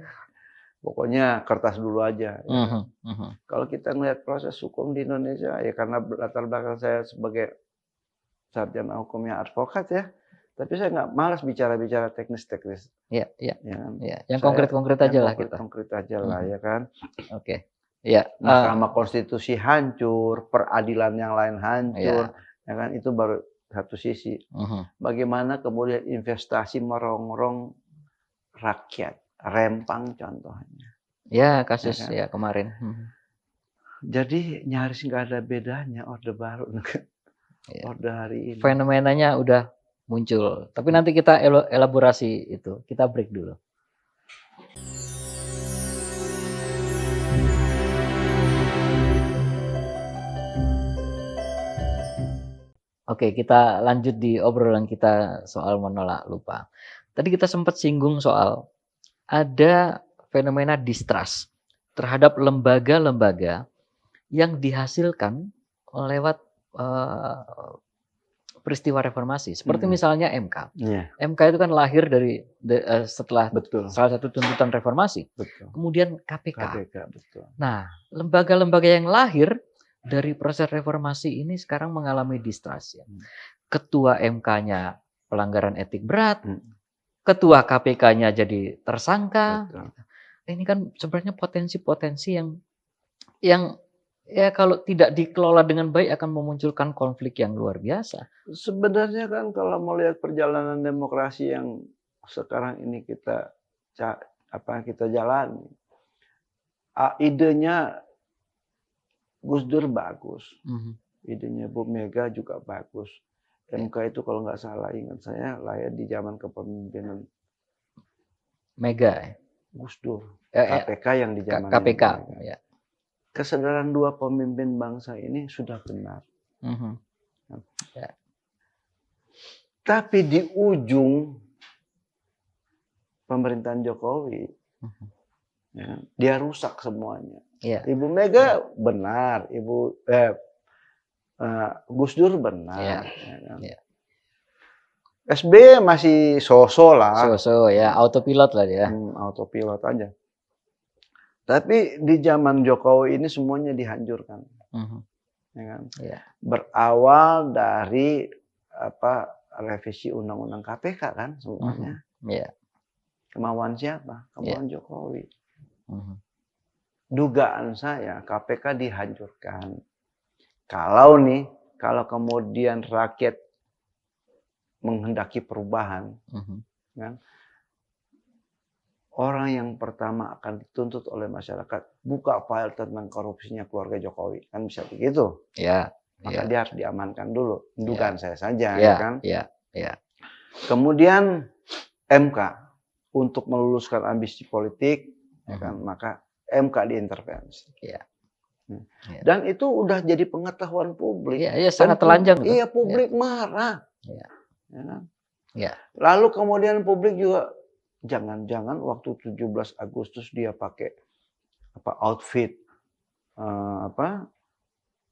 Pokoknya kertas dulu aja. Ya kan?
Mhm.
Kalau kita ngelihat proses hukum di Indonesia, ya karena latar belakang saya sebagai sarjana hukumnya advokat ya, tapi saya nggak malas bicara-bicara teknis-teknis.
Iya, iya.
Ya kan?
Iya, yang
Saya
konkret-konkret aja lah kita.
Konkret aja lah, ya kan.
Oke. Iya.
Mahkamah Konstitusi hancur, peradilan yang lain hancur, ya kan, itu baru satu sisi. Bagaimana kemudian investasi merongrong rakyat, Rempang contohnya.
Ya, kasus
Ya kan?
ya kemarin.
Jadi nyaris nggak ada bedanya Orde Baru dengan Orde hari ini.
Fenomenanya udah muncul. Tapi nanti kita elaborasi itu. Kita break dulu. Oke, kita lanjut di obrolan kita soal menolak lupa. Tadi kita sempat singgung soal ada fenomena distrust terhadap lembaga-lembaga yang dihasilkan lewat peristiwa reformasi. Seperti misalnya MK.
Yeah.
MK itu kan lahir dari setelah salah satu tuntutan reformasi.
Betul.
Kemudian KPK.
Betul.
Nah, lembaga-lembaga yang lahir dari proses reformasi ini sekarang mengalami distrust. Ya. Ketua MK-nya pelanggaran etik berat, ketua KPK-nya jadi tersangka.
Betul.
Ini kan sebenarnya potensi-potensi yang ya kalau tidak dikelola dengan baik akan memunculkan konflik yang luar biasa.
Sebenarnya kan kalau melihat perjalanan demokrasi yang sekarang ini kita jalani, idenya Gus Dur bagus, idenya Bu Mega juga bagus. MK itu kalau nggak salah ingat saya lahir di zaman kepemimpinan
Mega,
Gus Dur, KPK yang di zaman
KPK. Ya.
Kesadaran dua pemimpin bangsa ini sudah benar.
Ya.
Tapi di ujung pemerintahan Jokowi, ya, dia rusak semuanya.
Ya.
Ibu Mega benar, Gus Dur benar.
Ya.
Ya kan?
Ya.
SBY masih so-so lah.
So-so ya, autopilot lah dia.
Autopilot aja. Tapi di zaman Jokowi ini semuanya dihancurkan. Ya kan? Ya. Berawal dari revisi undang-undang KPK kan semuanya.
Ya.
Kemauan siapa? Kemauan Jokowi. Dugaan saya KPK dihancurkan. Kalau kemudian rakyat menghendaki perubahan, kan? Orang yang pertama akan dituntut oleh masyarakat buka file tentang korupsinya keluarga Jokowi, kan bisa begitu.
Ya.
Maka dia harus diamankan dulu. Dugaan saya saja, kan?
Ya.
Kemudian MK untuk meluluskan ambisi politik, ya kan? Maka MK diintervensi.
Ya. Iya.
Dan itu udah jadi pengetahuan publik.
Iya, iya,
Dan
sangat telanjang itu.
iya, publik marah.
Iya.
Ya kan?
Iya.
Lalu kemudian publik juga jangan-jangan waktu 17 Agustus dia pakai outfit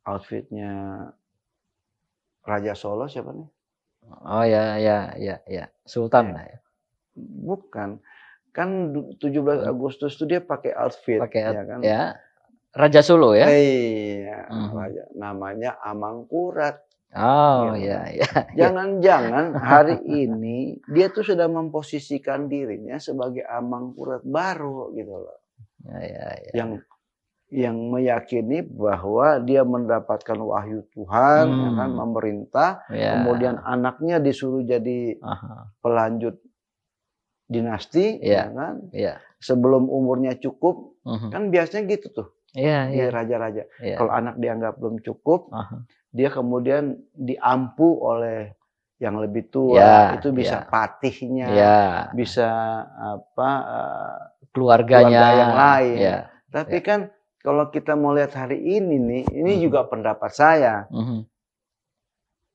outfitnya Raja Solo siapa nih?
Oh ya, ya, ya, ya. Sultan lah ya.
Bukan. Kan 17 Agustus itu dia pakai outfit,
Pakai
ya kan?
ya. Raja Solo ya.
Iya, Raja. Namanya Amangkurat.
Oh
Gitu
ya,
kan.
ya.
Jangan-jangan hari ini dia tuh sudah memposisikan dirinya sebagai Amangkurat baru gitu loh.
Ya, ya, ya.
Yang meyakini bahwa dia mendapatkan wahyu Tuhan, ya kan, memerintah,
Ya.
kemudian anaknya disuruh jadi pelanjut dinasti,
Ya.
ya kan,
Ya.
sebelum umurnya cukup, kan biasanya gitu tuh
Ya,
di
ya.
raja-raja.
Ya.
Kalau anak dianggap belum cukup, dia kemudian diampu oleh yang lebih tua,
Ya,
itu bisa
ya.
patihnya,
Ya.
bisa
Keluarganya
keluarga yang lain.
Ya.
Tapi
Ya.
kan kalau kita mau lihat hari ini nih, ini juga pendapat saya.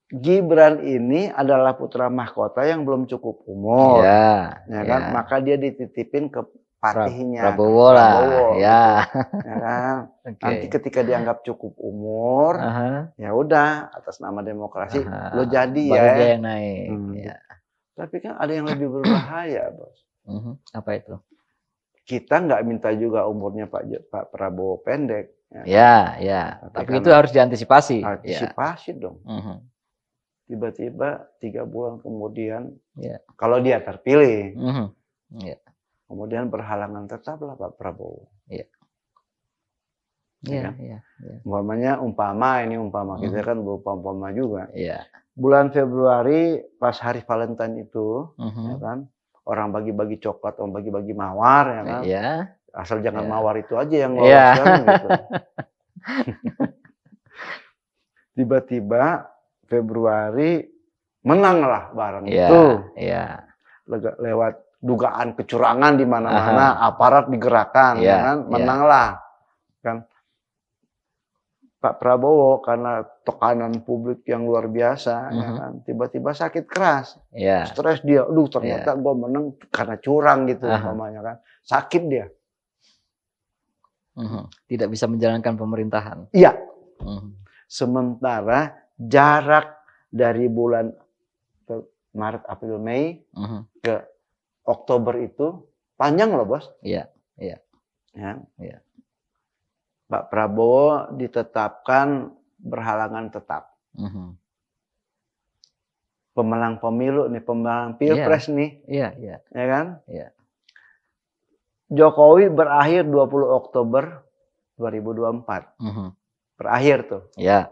Gibran ini adalah putra mahkota yang belum cukup umur,
Ya,
ya kan?
ya.
Maka dia dititipin ke patihnya,
Prabowo lah,
gitu.
ya.
Ya kan?
Oke.
Nanti ketika dianggap cukup umur, ya udah atas nama demokrasi lo jadi
baru
ya.
dia yang naik. Ya.
Tapi kan ada yang lebih berbahaya, Bos.
Apa itu?
Kita nggak minta juga umurnya Pak Prabowo pendek.
Ya, ya. Tapi itu harus diantisipasi.
Antisipasi dong. Tiba-tiba 3 bulan kemudian, kalau dia terpilih, kemudian berhalangan tetaplah Pak Prabowo.
Iya,
kan?
iya.
Umpama kita kan berumpama juga.
Iya.
Bulan Februari pas hari Valentine itu, ya kan, orang bagi-bagi coklat, orang bagi-bagi mawar, ya kan.
Iya.
Asal jangan mawar itu aja yang lolos kan, gitu. Tiba-tiba Februari menanglah barang itu.
Iya.
Lewat dugaan kecurangan di mana-mana, aparat digerakkan, ya kan, menanglah. Kan Pak Prabowo karena tekanan publik yang luar biasa, ya kan, tiba-tiba sakit keras, stres dia, ternyata gue menang karena curang gitu, umpamanya kan, sakit dia,
tidak bisa menjalankan pemerintahan.
Iya. Sementara jarak dari bulan Maret, April, Mei ke Oktober itu panjang loh, Bos.
Iya, iya.
Ya. Pak Prabowo ditetapkan berhalangan tetap. Pemenang pemilu nih, pemenang pilpres nih.
Iya, iya.
Ya kan?
Iya.
Jokowi berakhir 20 Oktober 2024. Berakhir tuh.
Iya.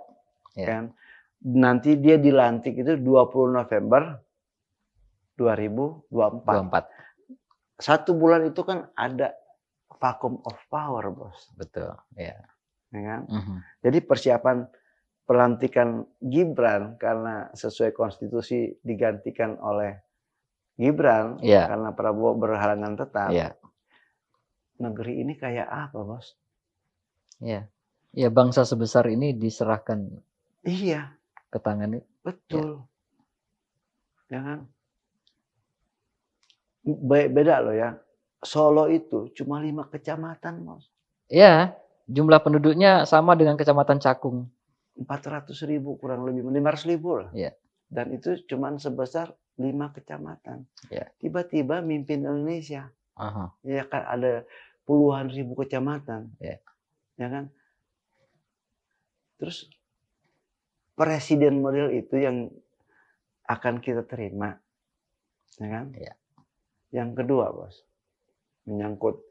Kan? Nanti dia dilantik itu 20 November 2024. 1 bulan itu kan ada vacuum of power, Bos.
Betul, ya.
Ya kan? Jadi persiapan pelantikan Gibran karena sesuai konstitusi digantikan oleh Gibran karena Prabowo berhalangan tetap. Negeri ini kayak apa, Bos?
Iya. Ya, bangsa sebesar ini diserahkan ke tangan itu.
Betul. Ya kan? Beda loh ya. Solo itu cuma 5 kecamatan, Bos.
Iya, jumlah penduduknya sama dengan kecamatan Cakung.
400.000 kurang lebih, 500.000 lah.
Iya.
Dan itu cuma sebesar 5 kecamatan. Tiba-tiba mimpin Indonesia. Ya kan ada puluhan ribu kecamatan. Ya kan? Terus presiden model itu yang akan kita terima. Ya kan? Yang kedua, Bos. Menyangkut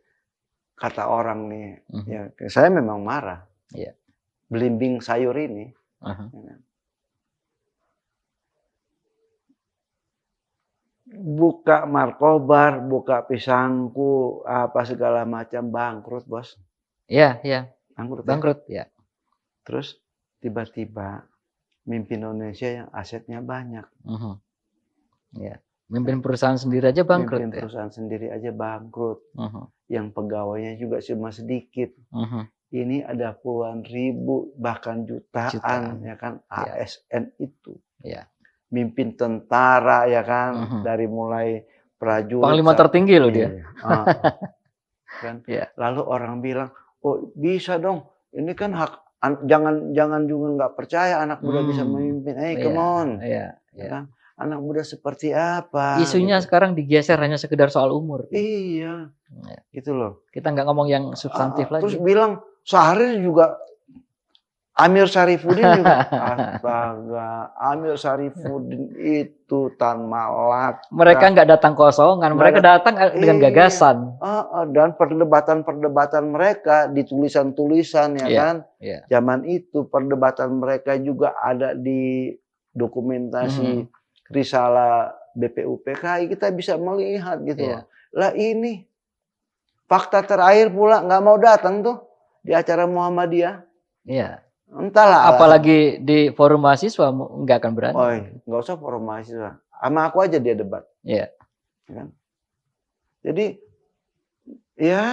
kata orang nih, ya saya memang marah. Belimbing sayur ini, ya, buka markobar, buka pisangku, apa segala macam bangkrut, Bos.
Iya, iya.
Bangkrut,
ya.
Terus tiba-tiba mimpin Indonesia yang asetnya banyak.
Ya. Mimpin perusahaan sendiri aja bangkrut.
Mimpin perusahaan sendiri aja bangkrut. Yang pegawainya juga cuma sedikit. ini ada puluhan ribu bahkan jutaan,
Jutaan.
ya kan,
Ya.
ASN itu.
Ya.
Mimpin tentara, ya kan,
Mhm.
dari mulai prajurit
Panglima tertinggi loh dia.
iya, heeh. Kan.
Ya.
Lalu orang bilang, "Oh, bisa dong. Ini kan hak jangan juga nggak percaya anak muda bisa memimpin. Come
Iya,
on."
iya,
Ya
iya.
kan? Anak muda seperti apa
Isunya
gitu.
sekarang digeser hanya sekedar soal umur.
Iya,
Ya.
gitu loh.
Kita nggak ngomong yang substantif
Terus
lagi.
bilang Syahrir juga Amir Syarifuddin juga astaga, Amir Syarifuddin itu Tan Malaka.
Mereka nggak datang kosongan,
Nggak
mereka
ada
datang dengan
iya,
gagasan.
dan perdebatan-perdebatan mereka di tulisan-tulisan, ya
Iya,
kan.
iya.
Zaman itu perdebatan mereka juga ada di dokumentasi risalah BPUPKI, kita bisa melihat gitu
Iya.
loh. Lah ini fakta terakhir pula nggak mau datang tuh di acara Muhammadiyah.
Iya.
Entahlah alasan.
Apalagi di forum mahasiswa nggak akan berani.
Oi, nggak usah forum mahasiswa. Sama aku aja dia debat.
Iya.
Kan? Jadi, ya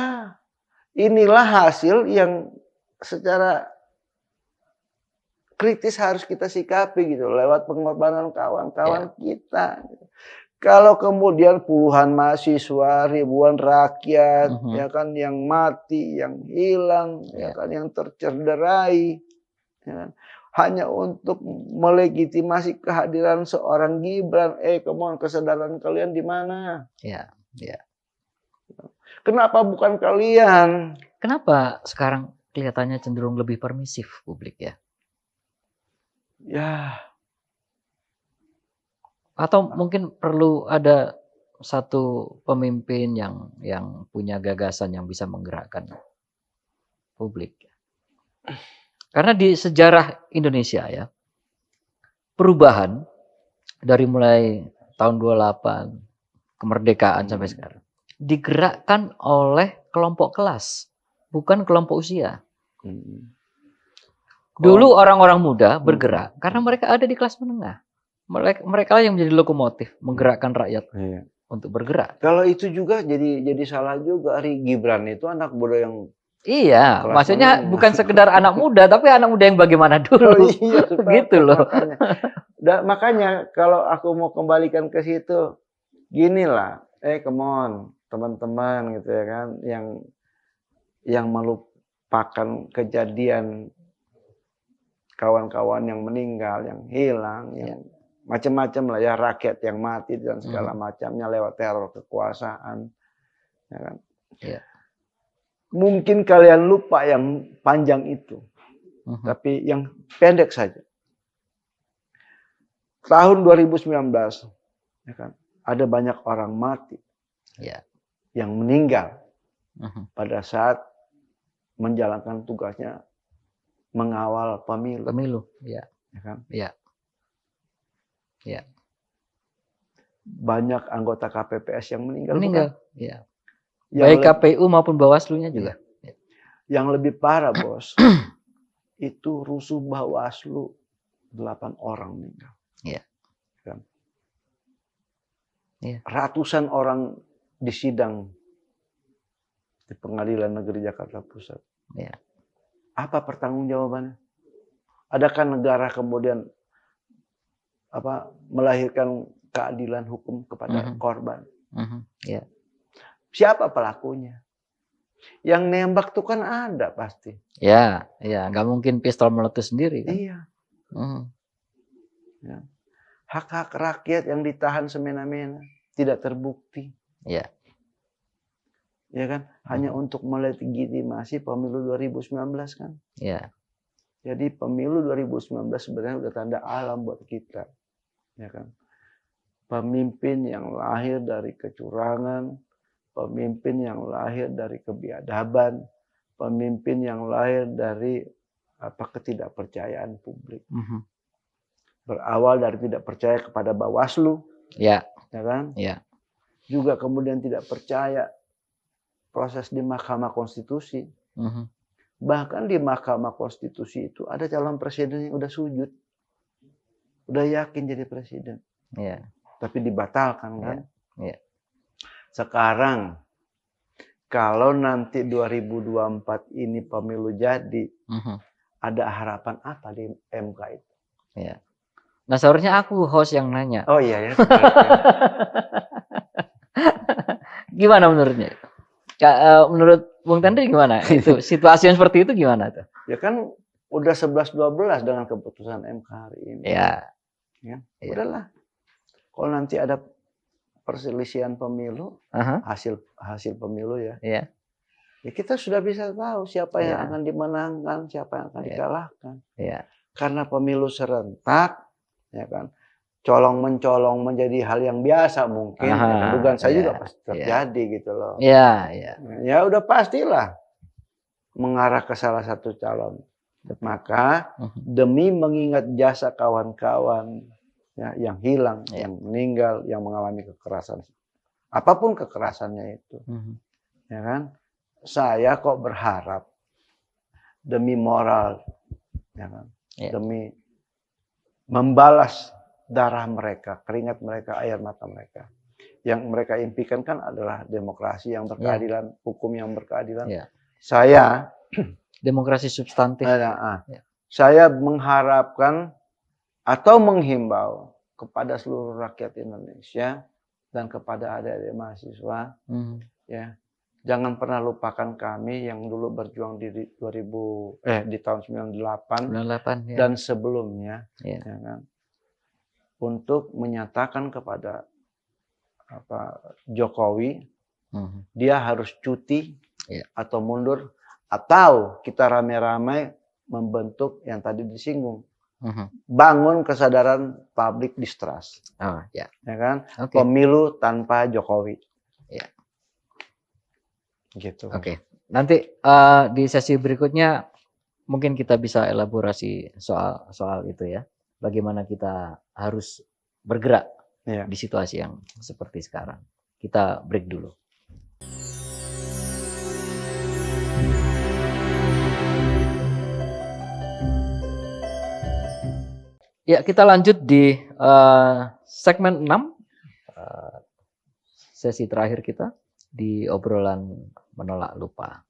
inilah hasil yang secara kritis harus kita sikapi gitu lewat pengorbanan kawan-kawan kita. Kalau kemudian puluhan mahasiswa, ribuan rakyat, ya kan, yang mati, yang hilang, ya kan, yang tercederai, ya kan, hanya untuk melegitimasi kehadiran seorang Gibran. Come on, kesadaran kalian di mana?
Iya, iya.
Kenapa bukan kalian?
Kenapa sekarang kelihatannya cenderung lebih permisif publik ya?
Ya.
Atau mungkin perlu ada satu pemimpin yang punya gagasan yang bisa menggerakkan publik. Karena di sejarah Indonesia ya, perubahan dari mulai tahun 28 kemerdekaan sampai sekarang digerakkan oleh kelompok kelas, bukan kelompok usia. Dulu orang-orang muda bergerak karena mereka ada di kelas menengah. Mereka lah yang menjadi lokomotif menggerakkan rakyat untuk bergerak.
Kalau itu juga jadi salah juga. Gibran itu anak muda yang
iya, maksudnya bukan sekedar anak muda, tapi anak muda yang bagaimana dulu.
Iya,
gitu loh.
Makanya kalau aku mau kembalikan ke situ, ginilah, come on, teman-teman gitu ya kan, yang melupakan kejadian kawan-kawan yang meninggal, yang hilang, yang macam-macam lah ya, rakyat yang mati dan segala macamnya lewat teror kekuasaan, ya kan. Mungkin kalian lupa yang panjang itu, tapi yang pendek saja. Tahun 2019, ya kan, ada banyak orang mati, yang meninggal pada saat menjalankan tugasnya mengawal pemilu.
Ya
kan?
Iya.
Banyak anggota KPPS yang meninggal.
Iya. Baik KPU maupun Bawaslu-nya juga.
Yang lebih parah, Bos, itu rusuh Bawaslu, 8 orang meninggal.
Iya.
Kan?
Iya.
Ratusan orang disidang di Pengadilan Negeri Jakarta Pusat.
Iya.
Apa pertanggungjawabannya? Adakah negara kemudian melahirkan keadilan hukum kepada korban?
Iya.
Siapa pelakunya? Yang nembak tuh kan ada pasti.
Ya, nggak mungkin pistol meletus sendiri kan?
Iya. Ya. Hak-hak rakyat yang ditahan semena-mena tidak terbukti.
Iya.
Ya kan? Hanya untuk melegitimasi pemilu 2019 kan?
Iya.
Jadi pemilu 2019 sebenarnya udah tanda alam buat kita. Ya kan? Pemimpin yang lahir dari kecurangan, pemimpin yang lahir dari kebiadaban, pemimpin yang lahir dari ketidakpercayaan publik. Berawal dari tidak percaya kepada Bawaslu, ya kan?
Ya.
Juga kemudian tidak percaya proses di Mahkamah Konstitusi. Bahkan di Mahkamah Konstitusi itu ada calon presiden yang udah sujud, udah yakin jadi presiden, tapi dibatalkan kan? Sekarang kalau nanti 2024 ini pemilu jadi,
Mhm.
ada harapan apa di MK itu?
Ya. Nah, seharusnya aku host yang nanya.
Oh iya ya, sebenarnya.
Gimana menurutnya? Menurut Bung Tandri gimana? Itu situasi yang seperti itu gimana tuh?
Ya kan udah 11-12 dengan keputusan MK hari ini.
Ya.
Ya,
Iya.
udahlah. Kalau nanti ada perselisihan pemilu,
Aha.
hasil pemilu ya,
Iya.
ya kita sudah bisa tahu siapa yang
Iya.
akan dimenangkan, siapa yang akan
Iya.
dikalahkan.
Iya.
Karena pemilu serentak, ya kan, colong-mencolong menjadi hal yang biasa mungkin. Ya kan, dugaan saya
Iya.
juga pasti terjadi gitu loh.
Iya, iya.
Ya udah pastilah mengarah ke salah satu calon. Maka demi mengingat jasa kawan-kawan ya, yang hilang,
Iya.
yang meninggal, yang mengalami kekerasan, apapun kekerasannya itu, ya kan, saya kok berharap demi moral, ya kan,
Iya.
demi membalas darah mereka, keringat mereka, air mata mereka. Yang mereka impikan kan adalah demokrasi yang berkeadilan, hukum yang berkeadilan.
Iya.
Saya
Demokrasi substantif.
saya mengharapkan atau menghimbau kepada seluruh rakyat Indonesia dan kepada adik-adik mahasiswa, ya, jangan pernah lupakan kami yang dulu berjuang di tahun 98
ya.
dan sebelumnya,
Ya.
ya kan, untuk menyatakan kepada Jokowi dia harus cuti atau mundur, atau kita rame-rame membentuk yang tadi disinggung, bangun kesadaran public distrust, ya kan, pemilu tanpa Jokowi,
ya.
Gitu.
Oke. Nanti di sesi berikutnya mungkin kita bisa elaborasi soal itu ya, bagaimana kita harus bergerak di situasi yang seperti sekarang. Kita break dulu. Ya, kita lanjut di segmen 6, sesi terakhir kita di obrolan menolak lupa.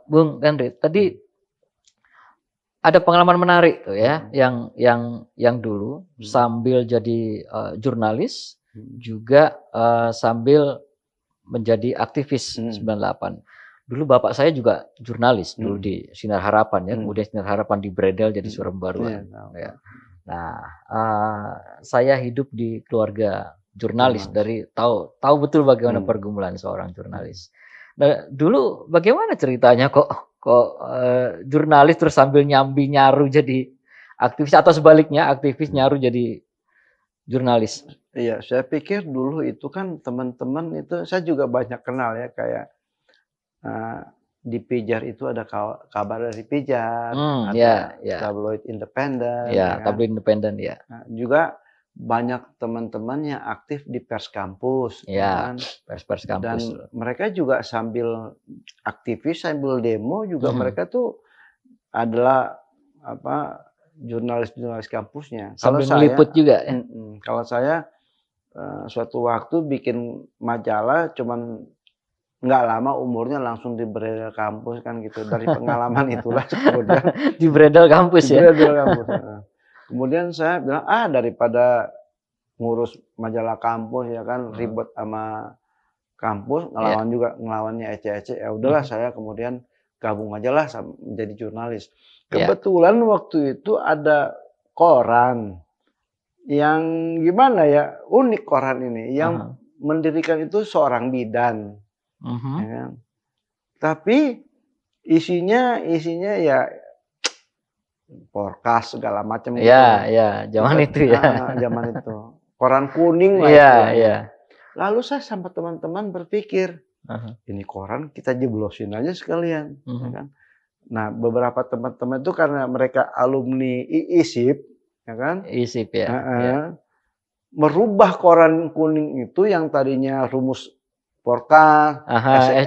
Bung Tandri, tadi ada pengalaman menarik tuh ya, yang dulu sambil jadi jurnalis, juga sambil menjadi aktivis 98. Dulu bapak saya juga jurnalis dulu di Sinar Harapan ya, kemudian Sinar Harapan dibredel jadi Suara Pembaruan. Ya. Nah, saya hidup di keluarga jurnalis, dari tahu betul bagaimana pergumulan seorang jurnalis. Nah, dulu bagaimana ceritanya kok jurnalis terus sambil nyambi nyaru jadi aktivis, atau sebaliknya aktivis nyaru jadi jurnalis?
Iya, saya pikir dulu itu kan teman-teman itu saya juga banyak kenal ya, kayak di Pijar itu ada kabar dari Pijar, ada tabloid independen,
tabloid independen ya.
Nah, juga banyak teman-teman yang aktif di pers kampus,
kan? Pers kampus.
Dan mereka juga sambil aktivis, sambil demo juga mereka tuh adalah jurnalis kampusnya.
Sambil meliput juga ya.
Kalau saya suatu waktu bikin majalah, cuman nggak lama umurnya langsung dibredel kampus kan gitu, dari pengalaman itulah kemudian
dibredel kampus ya.
Kemudian saya bilang daripada ngurus majalah kampus ya kan, ribet sama kampus, ngelawannya ece-ece, ya udahlah saya kemudian gabung aja lah menjadi jurnalis. Kebetulan waktu itu ada koran yang gimana ya, unik koran ini, yang mendirikan itu seorang bidan. Ya kan? Tapi isinya ya forecast segala macam gitu.
Ya, zaman itu ya.
Zaman itu. Koran kuning lah
ya.
Lalu saya sama teman-teman berpikir, ini koran kita jeblosin aja sekalian, ya kan? Nah, beberapa teman-teman itu karena mereka alumni IISIP, ya kan?
IISIP ya.
Merubah koran kuning itu yang tadinya rumus forecast,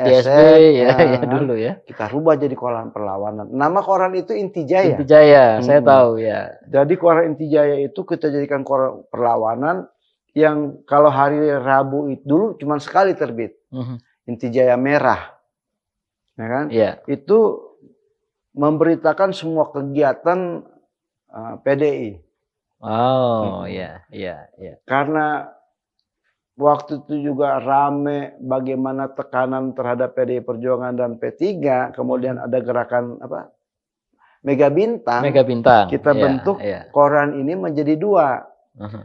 SDSB ya dulu ya.
Kita rubah jadi koran perlawanan. Nama koran itu Intijaya.
Intijaya, saya tahu ya.
Jadi koran Intijaya itu kita jadikan koran perlawanan yang kalau hari Rabu itu dulu cuma sekali terbit. Intijaya Merah, ya kan?
Iya.
Itu memberitakan semua kegiatan PDI.
Oh, iya, iya, iya.
Karena waktu itu juga rame bagaimana tekanan terhadap PDI Perjuangan dan P3, kemudian ada gerakan apa? Mega Bintang.
Mega Bintang.
Kita
Iya,
bentuk
iya.
koran ini menjadi dua.
Mhm.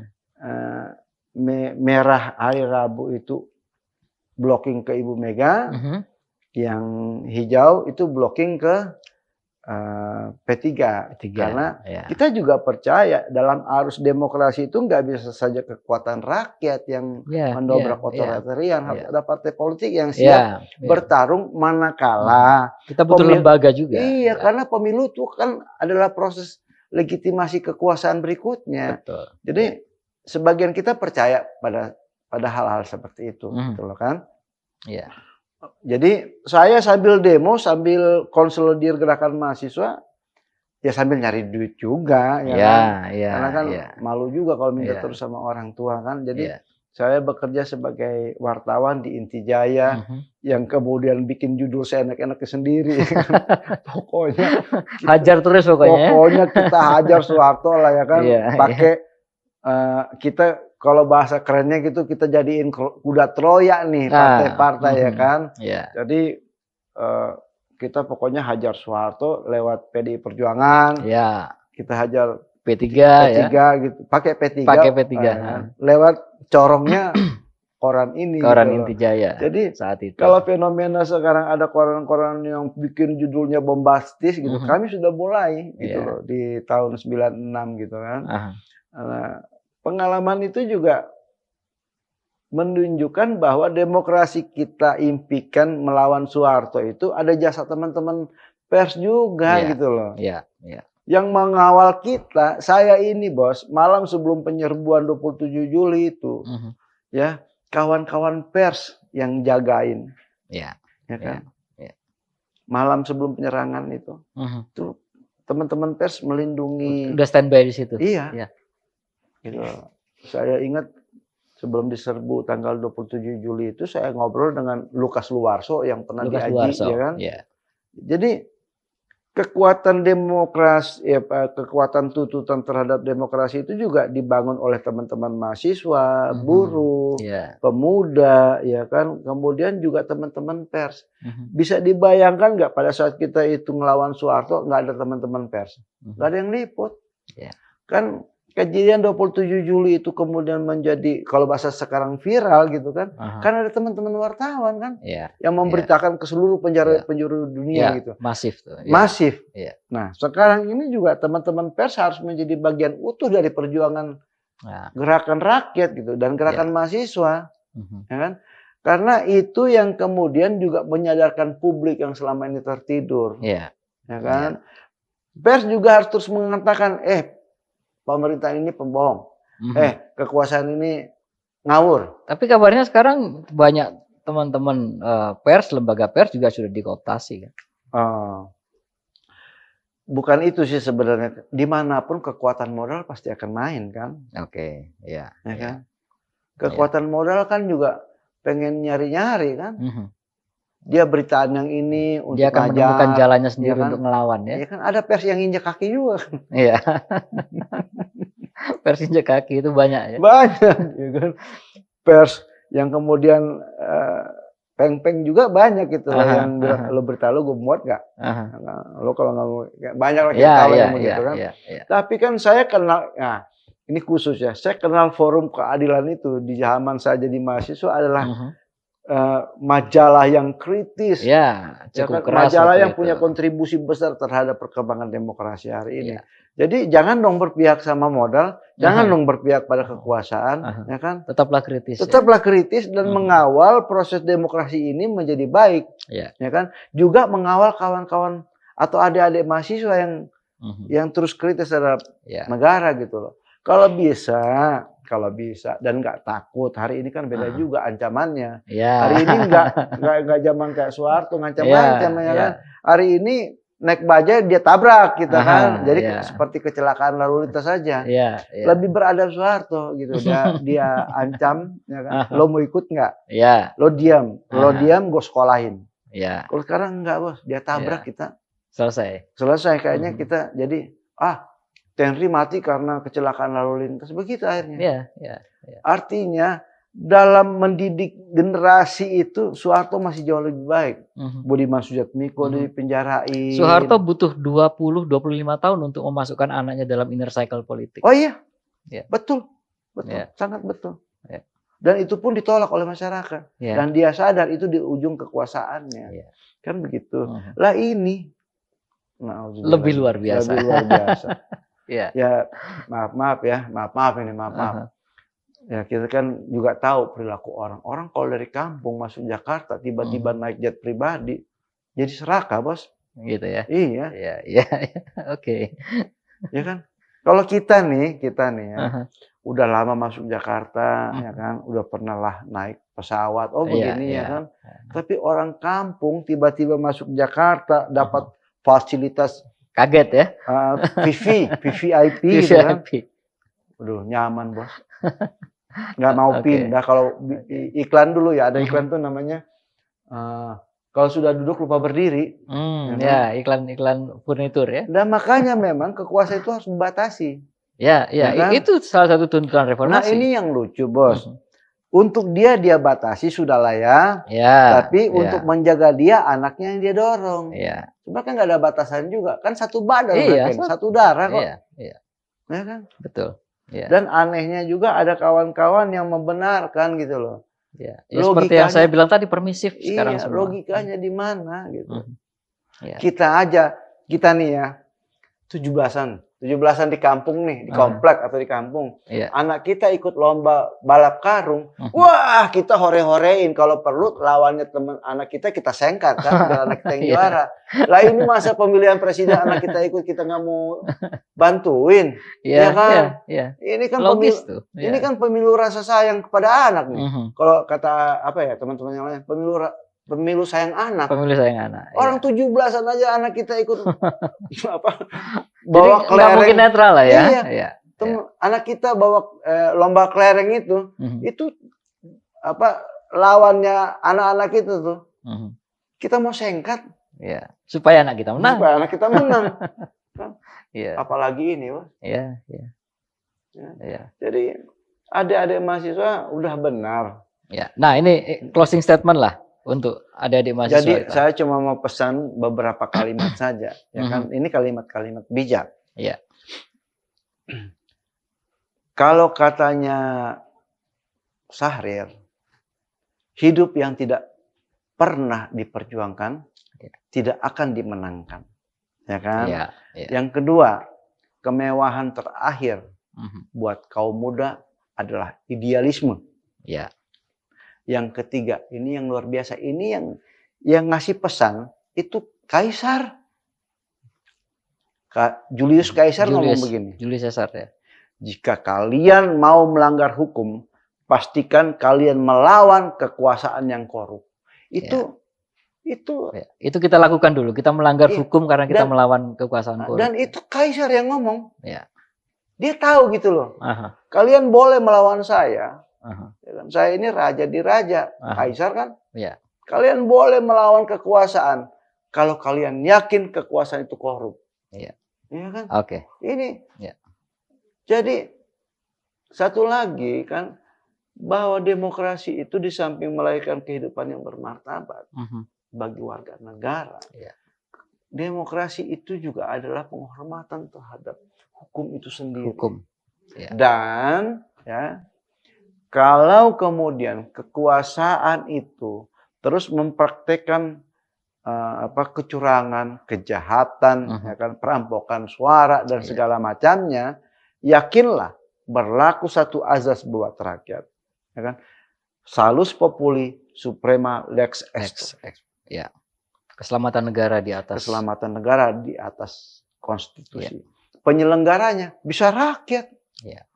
Merah hari Rabu itu blocking ke Ibu Mega,
Mhm.
yang hijau itu blocking ke P3. Karena
ya.
kita juga percaya dalam arus demokrasi itu nggak bisa saja kekuatan rakyat yang mendobrak otoritarian. Harus ada partai politik yang siap bertarung manakala
kita butuh lembaga juga.
Iya, karena pemilu itu kan adalah proses legitimasi kekuasaan berikutnya.
Betul.
Jadi sebagian kita percaya pada hal-hal seperti itu, gitu loh kan?
Iya.
Jadi saya sambil demo, sambil konsolidir gerakan mahasiswa, ya sambil nyari duit juga, ya kan? Karena kan malu juga kalau minta terus sama orang tua kan. Jadi saya bekerja sebagai wartawan di Intijaya, yang kemudian bikin judul saya enak-enaknya sendiri. Pokoknya
hajar terus pokoknya.
Pokoknya kita hajar Soeharto lah ya kan. Pakai kita kalau bahasa kerennya gitu, kita jadiin kuda Troya nih partai-partai ya kan. Jadi kita pokoknya hajar Soeharto lewat PDI Perjuangan. Kita hajar
P3
gitu. Pakai P3. Lewat corongnya koran ini.
Koran
gitu.
Intijaya.
Jadi
saat itu.
Kalau fenomena sekarang ada koran-koran yang bikin judulnya bombastis gitu, kami sudah mulai gitu loh di tahun 96 gitu kan. Nah, pengalaman itu juga menunjukkan bahwa demokrasi kita impikan melawan Soeharto itu ada jasa teman-teman pers juga gitu loh. Yang mengawal kita, saya ini bos, malam sebelum penyerbuan 27 Juli itu, ya kawan-kawan pers yang jagain, ya kan. Malam sebelum penyerangan itu teman-teman pers melindungi.
Udah standby di situ.
Iya. Gitu. Saya ingat sebelum diserbu tanggal 27 Juli itu saya ngobrol dengan Lukas Luarso yang pernah di AJI, ya kan. Jadi kekuatan demokrasi, kekuatan tuntutan terhadap demokrasi itu juga dibangun oleh teman-teman mahasiswa, buruh, pemuda, ya kan. Kemudian juga teman-teman pers. Bisa dibayangkan nggak pada saat kita itu ngelawan Soeharto nggak ada teman-teman pers, nggak ada yang liput, kan. Kejadian 27 Juli itu kemudian menjadi, kalau bahasa sekarang viral gitu kan, kan ada teman-teman wartawan kan, yang memberitakan ke seluruh penjuru dunia gitu.
Masif tuh.
Masif. Nah, sekarang ini juga teman-teman pers harus menjadi bagian utuh dari perjuangan gerakan rakyat gitu dan gerakan mahasiswa, ya kan? Karena itu yang kemudian juga menyadarkan publik yang selama ini tertidur, ya kan? Pers juga harus terus mengatakan, pemerintah ini pembohong. Kekuasaan ini ngawur.
Tapi kabarnya sekarang banyak teman-teman pers, lembaga pers juga sudah dikooptasi kan?
Bukan itu sih sebenarnya. Dimanapun kekuatan modal pasti akan main kan? Ya kan? Kekuatan modal kan juga pengen nyari-nyari kan? Dia beritaan yang ini untuk
dia akan menemukan jalannya sendiri untuk ngelawan ya.
Ya kan ada pers yang injak kaki juga kan.
Pers injak kaki itu banyak ya.
Banyak ya kan. Pers yang kemudian peng-peng juga banyak gitu yang lo berita lo gue muat gak? Lo kalau nggak banyak lah kita tahu yang begitu kan. Tapi kan saya kenal, ini khusus ya. Saya kenal forum keadilan itu di zaman saya jadi mahasiswa adalah majalah yang kritis,
cukup keras,
majalah yang punya kontribusi besar terhadap perkembangan demokrasi hari ini. Jadi jangan dong berpihak sama modal, jangan dong berpihak pada kekuasaan, ya kan?
Tetaplah kritis.
Tetaplah kritis dan mengawal proses demokrasi ini menjadi baik, ya kan? Juga mengawal kawan-kawan atau adik-adik mahasiswa yang terus kritis terhadap negara gitu loh. Kalau bisa dan nggak takut. Hari ini kan beda juga ancamannya. Hari ini nggak zaman kayak Soeharto ngancam-ngancam ya kan. Hari ini naik bajai dia tabrak gitu kan. Jadi
iya.
seperti kecelakaan lalu lintas saja.
Iya, iya.
Lebih beradab Soeharto gitu. Dia ancam, ya kan. Lo mau ikut nggak?
Iya,
Lo diam, gue sekolahin.
iya.
Kalau sekarang enggak bos, dia tabrak kita.
Selesai.
Kayaknya kita jadi Tenri mati karena kecelakaan lalu lintas, begitu akhirnya.
Iya, iya.
Artinya dalam mendidik generasi itu Soeharto masih jauh lebih baik. Budiman Sujatmiko dipenjarain.
Soeharto butuh 20-25 tahun untuk memasukkan anaknya dalam inner cycle politik.
Oh iya,
Iya.
betul,
Iya.
sangat betul.
Iya.
Dan itu pun ditolak oleh masyarakat.
Iya.
Dan dia sadar itu di ujung kekuasaannya.
Iya.
Kan begitu. Lah ini
Lebih luar biasa.
Lebih luar biasa.
Iya.
Ya maaf ya, maaf ini. Ya kita kan juga tahu perilaku orang. Orang kalau dari kampung masuk Jakarta tiba-tiba naik jet pribadi, jadi serakah bos.
Gitu ya.
Iya.
Iya. Oke.
Ya kan. Kalau kita nih ya, udah lama masuk Jakarta, ya kan, udah pernah lah naik pesawat, begini ya kan. Tapi orang kampung tiba-tiba masuk Jakarta dapat fasilitas
kaget ya.
VVIP gitu kan. Aduh, nyaman bos. Nggak mau pindah. Kalau iklan dulu ya, ada iklan tuh namanya kalau sudah duduk lupa berdiri.
Ya, iklan furnitur ya.
Dan makanya memang kekuasaan itu harus membatasi.
Ya, kan? Itu salah satu tuntutan reformasi.
Nah ini yang lucu bos. Untuk dia batasi sudahlah ya. Tapi untuk menjaga dia, anaknya yang dia dorong. Cuma kan nggak ada batasan juga. Kan satu badan, satu darah kok.
Iya.
Ya kan?
Betul. Ya.
Dan anehnya juga ada kawan-kawan yang membenarkan gitu loh.
Ya seperti yang saya bilang tadi, permisif sekarang semua.
Logikanya di mana gitu. Kita nih ya, 17-an di kampung nih, di komplek atau di kampung. Anak kita ikut lomba balap karung. Wah, kita hore-horein. Kalau perlu lawannya teman anak kita sengkat kan, biar anak kita yang juara. Lah ini masa pemilihan presiden anak kita ikut, kita nggak mau bantuin. Ya kan? Ini kan
logis tuh.
Ini kan pemilu rasa sayang kepada anak nih. Kalau kata teman-teman yang lain, pemilu sayang anak.
Pemilu sayang anak.
Orang 17-an aja anak kita ikut
bawa kelereng. Nggak mungkin netral lah ya.
Iya. Anak kita bawa lomba kelereng itu lawannya anak-anak itu tuh. Kita mau sengkat.
Iya. Supaya anak kita menang.
Apalagi ini, Mas.
Iya.
Jadi adik-adik mahasiswa udah benar.
Ya. Nah, ini closing statement lah untuk adik-adik mahasiswa.
Jadi saya cuma mau pesan beberapa kalimat saja, ya kan? Ini kalimat-kalimat bijak.
Iya.
Kalau katanya Syahrir, hidup yang tidak pernah diperjuangkan tidak akan dimenangkan, ya kan?
Iya.
Yang kedua, kemewahan terakhir buat kaum muda adalah idealisme.
Iya.
Yang ketiga, ini yang luar biasa. Ini yang ngasih pesan itu Kaisar. Julius Kaisar ngomong begini.
Julius Caesar ya.
Jika kalian mau melanggar hukum, pastikan kalian melawan kekuasaan yang korup. Itu
kita lakukan dulu. Kita melanggar hukum karena kita melawan kekuasaan korup.
Dan itu Kaisar yang ngomong.
Ya.
Dia tahu gitu loh. Kalian boleh melawan saya. Saya ini raja di raja, Kaisar kan. Kalian boleh melawan kekuasaan kalau kalian yakin kekuasaan itu korup. Iya kan?
Oke.
Ini. Jadi satu lagi kan, bahwa demokrasi itu di samping melahirkan kehidupan yang bermartabat bagi warga negara. Demokrasi itu juga adalah penghormatan terhadap hukum itu sendiri. Dan kalau kemudian kekuasaan itu terus mempraktekkan kecurangan, kejahatan, ya kan, perampokan suara dan segala macamnya, yakinlah berlaku satu azas buat rakyat, ya kan? Salus populi suprema lex est.
Ya. Keselamatan negara di atas.
Keselamatan negara di atas konstitusi. Penyelenggaranya bisa rakyat.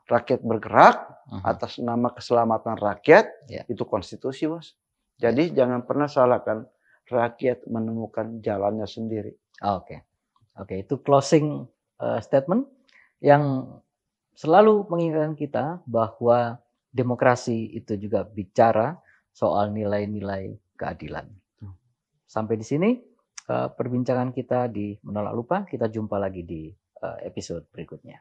Rakyat bergerak atas nama keselamatan rakyat, itu konstitusi, Bos. Jadi jangan pernah salahkan rakyat menemukan jalannya sendiri.
Oke. Oke, itu closing statement yang selalu mengingatkan kita bahwa demokrasi itu juga bicara soal nilai-nilai keadilan. Sampai di sini perbincangan kita di Menolak Lupa. Kita jumpa lagi di episode berikutnya.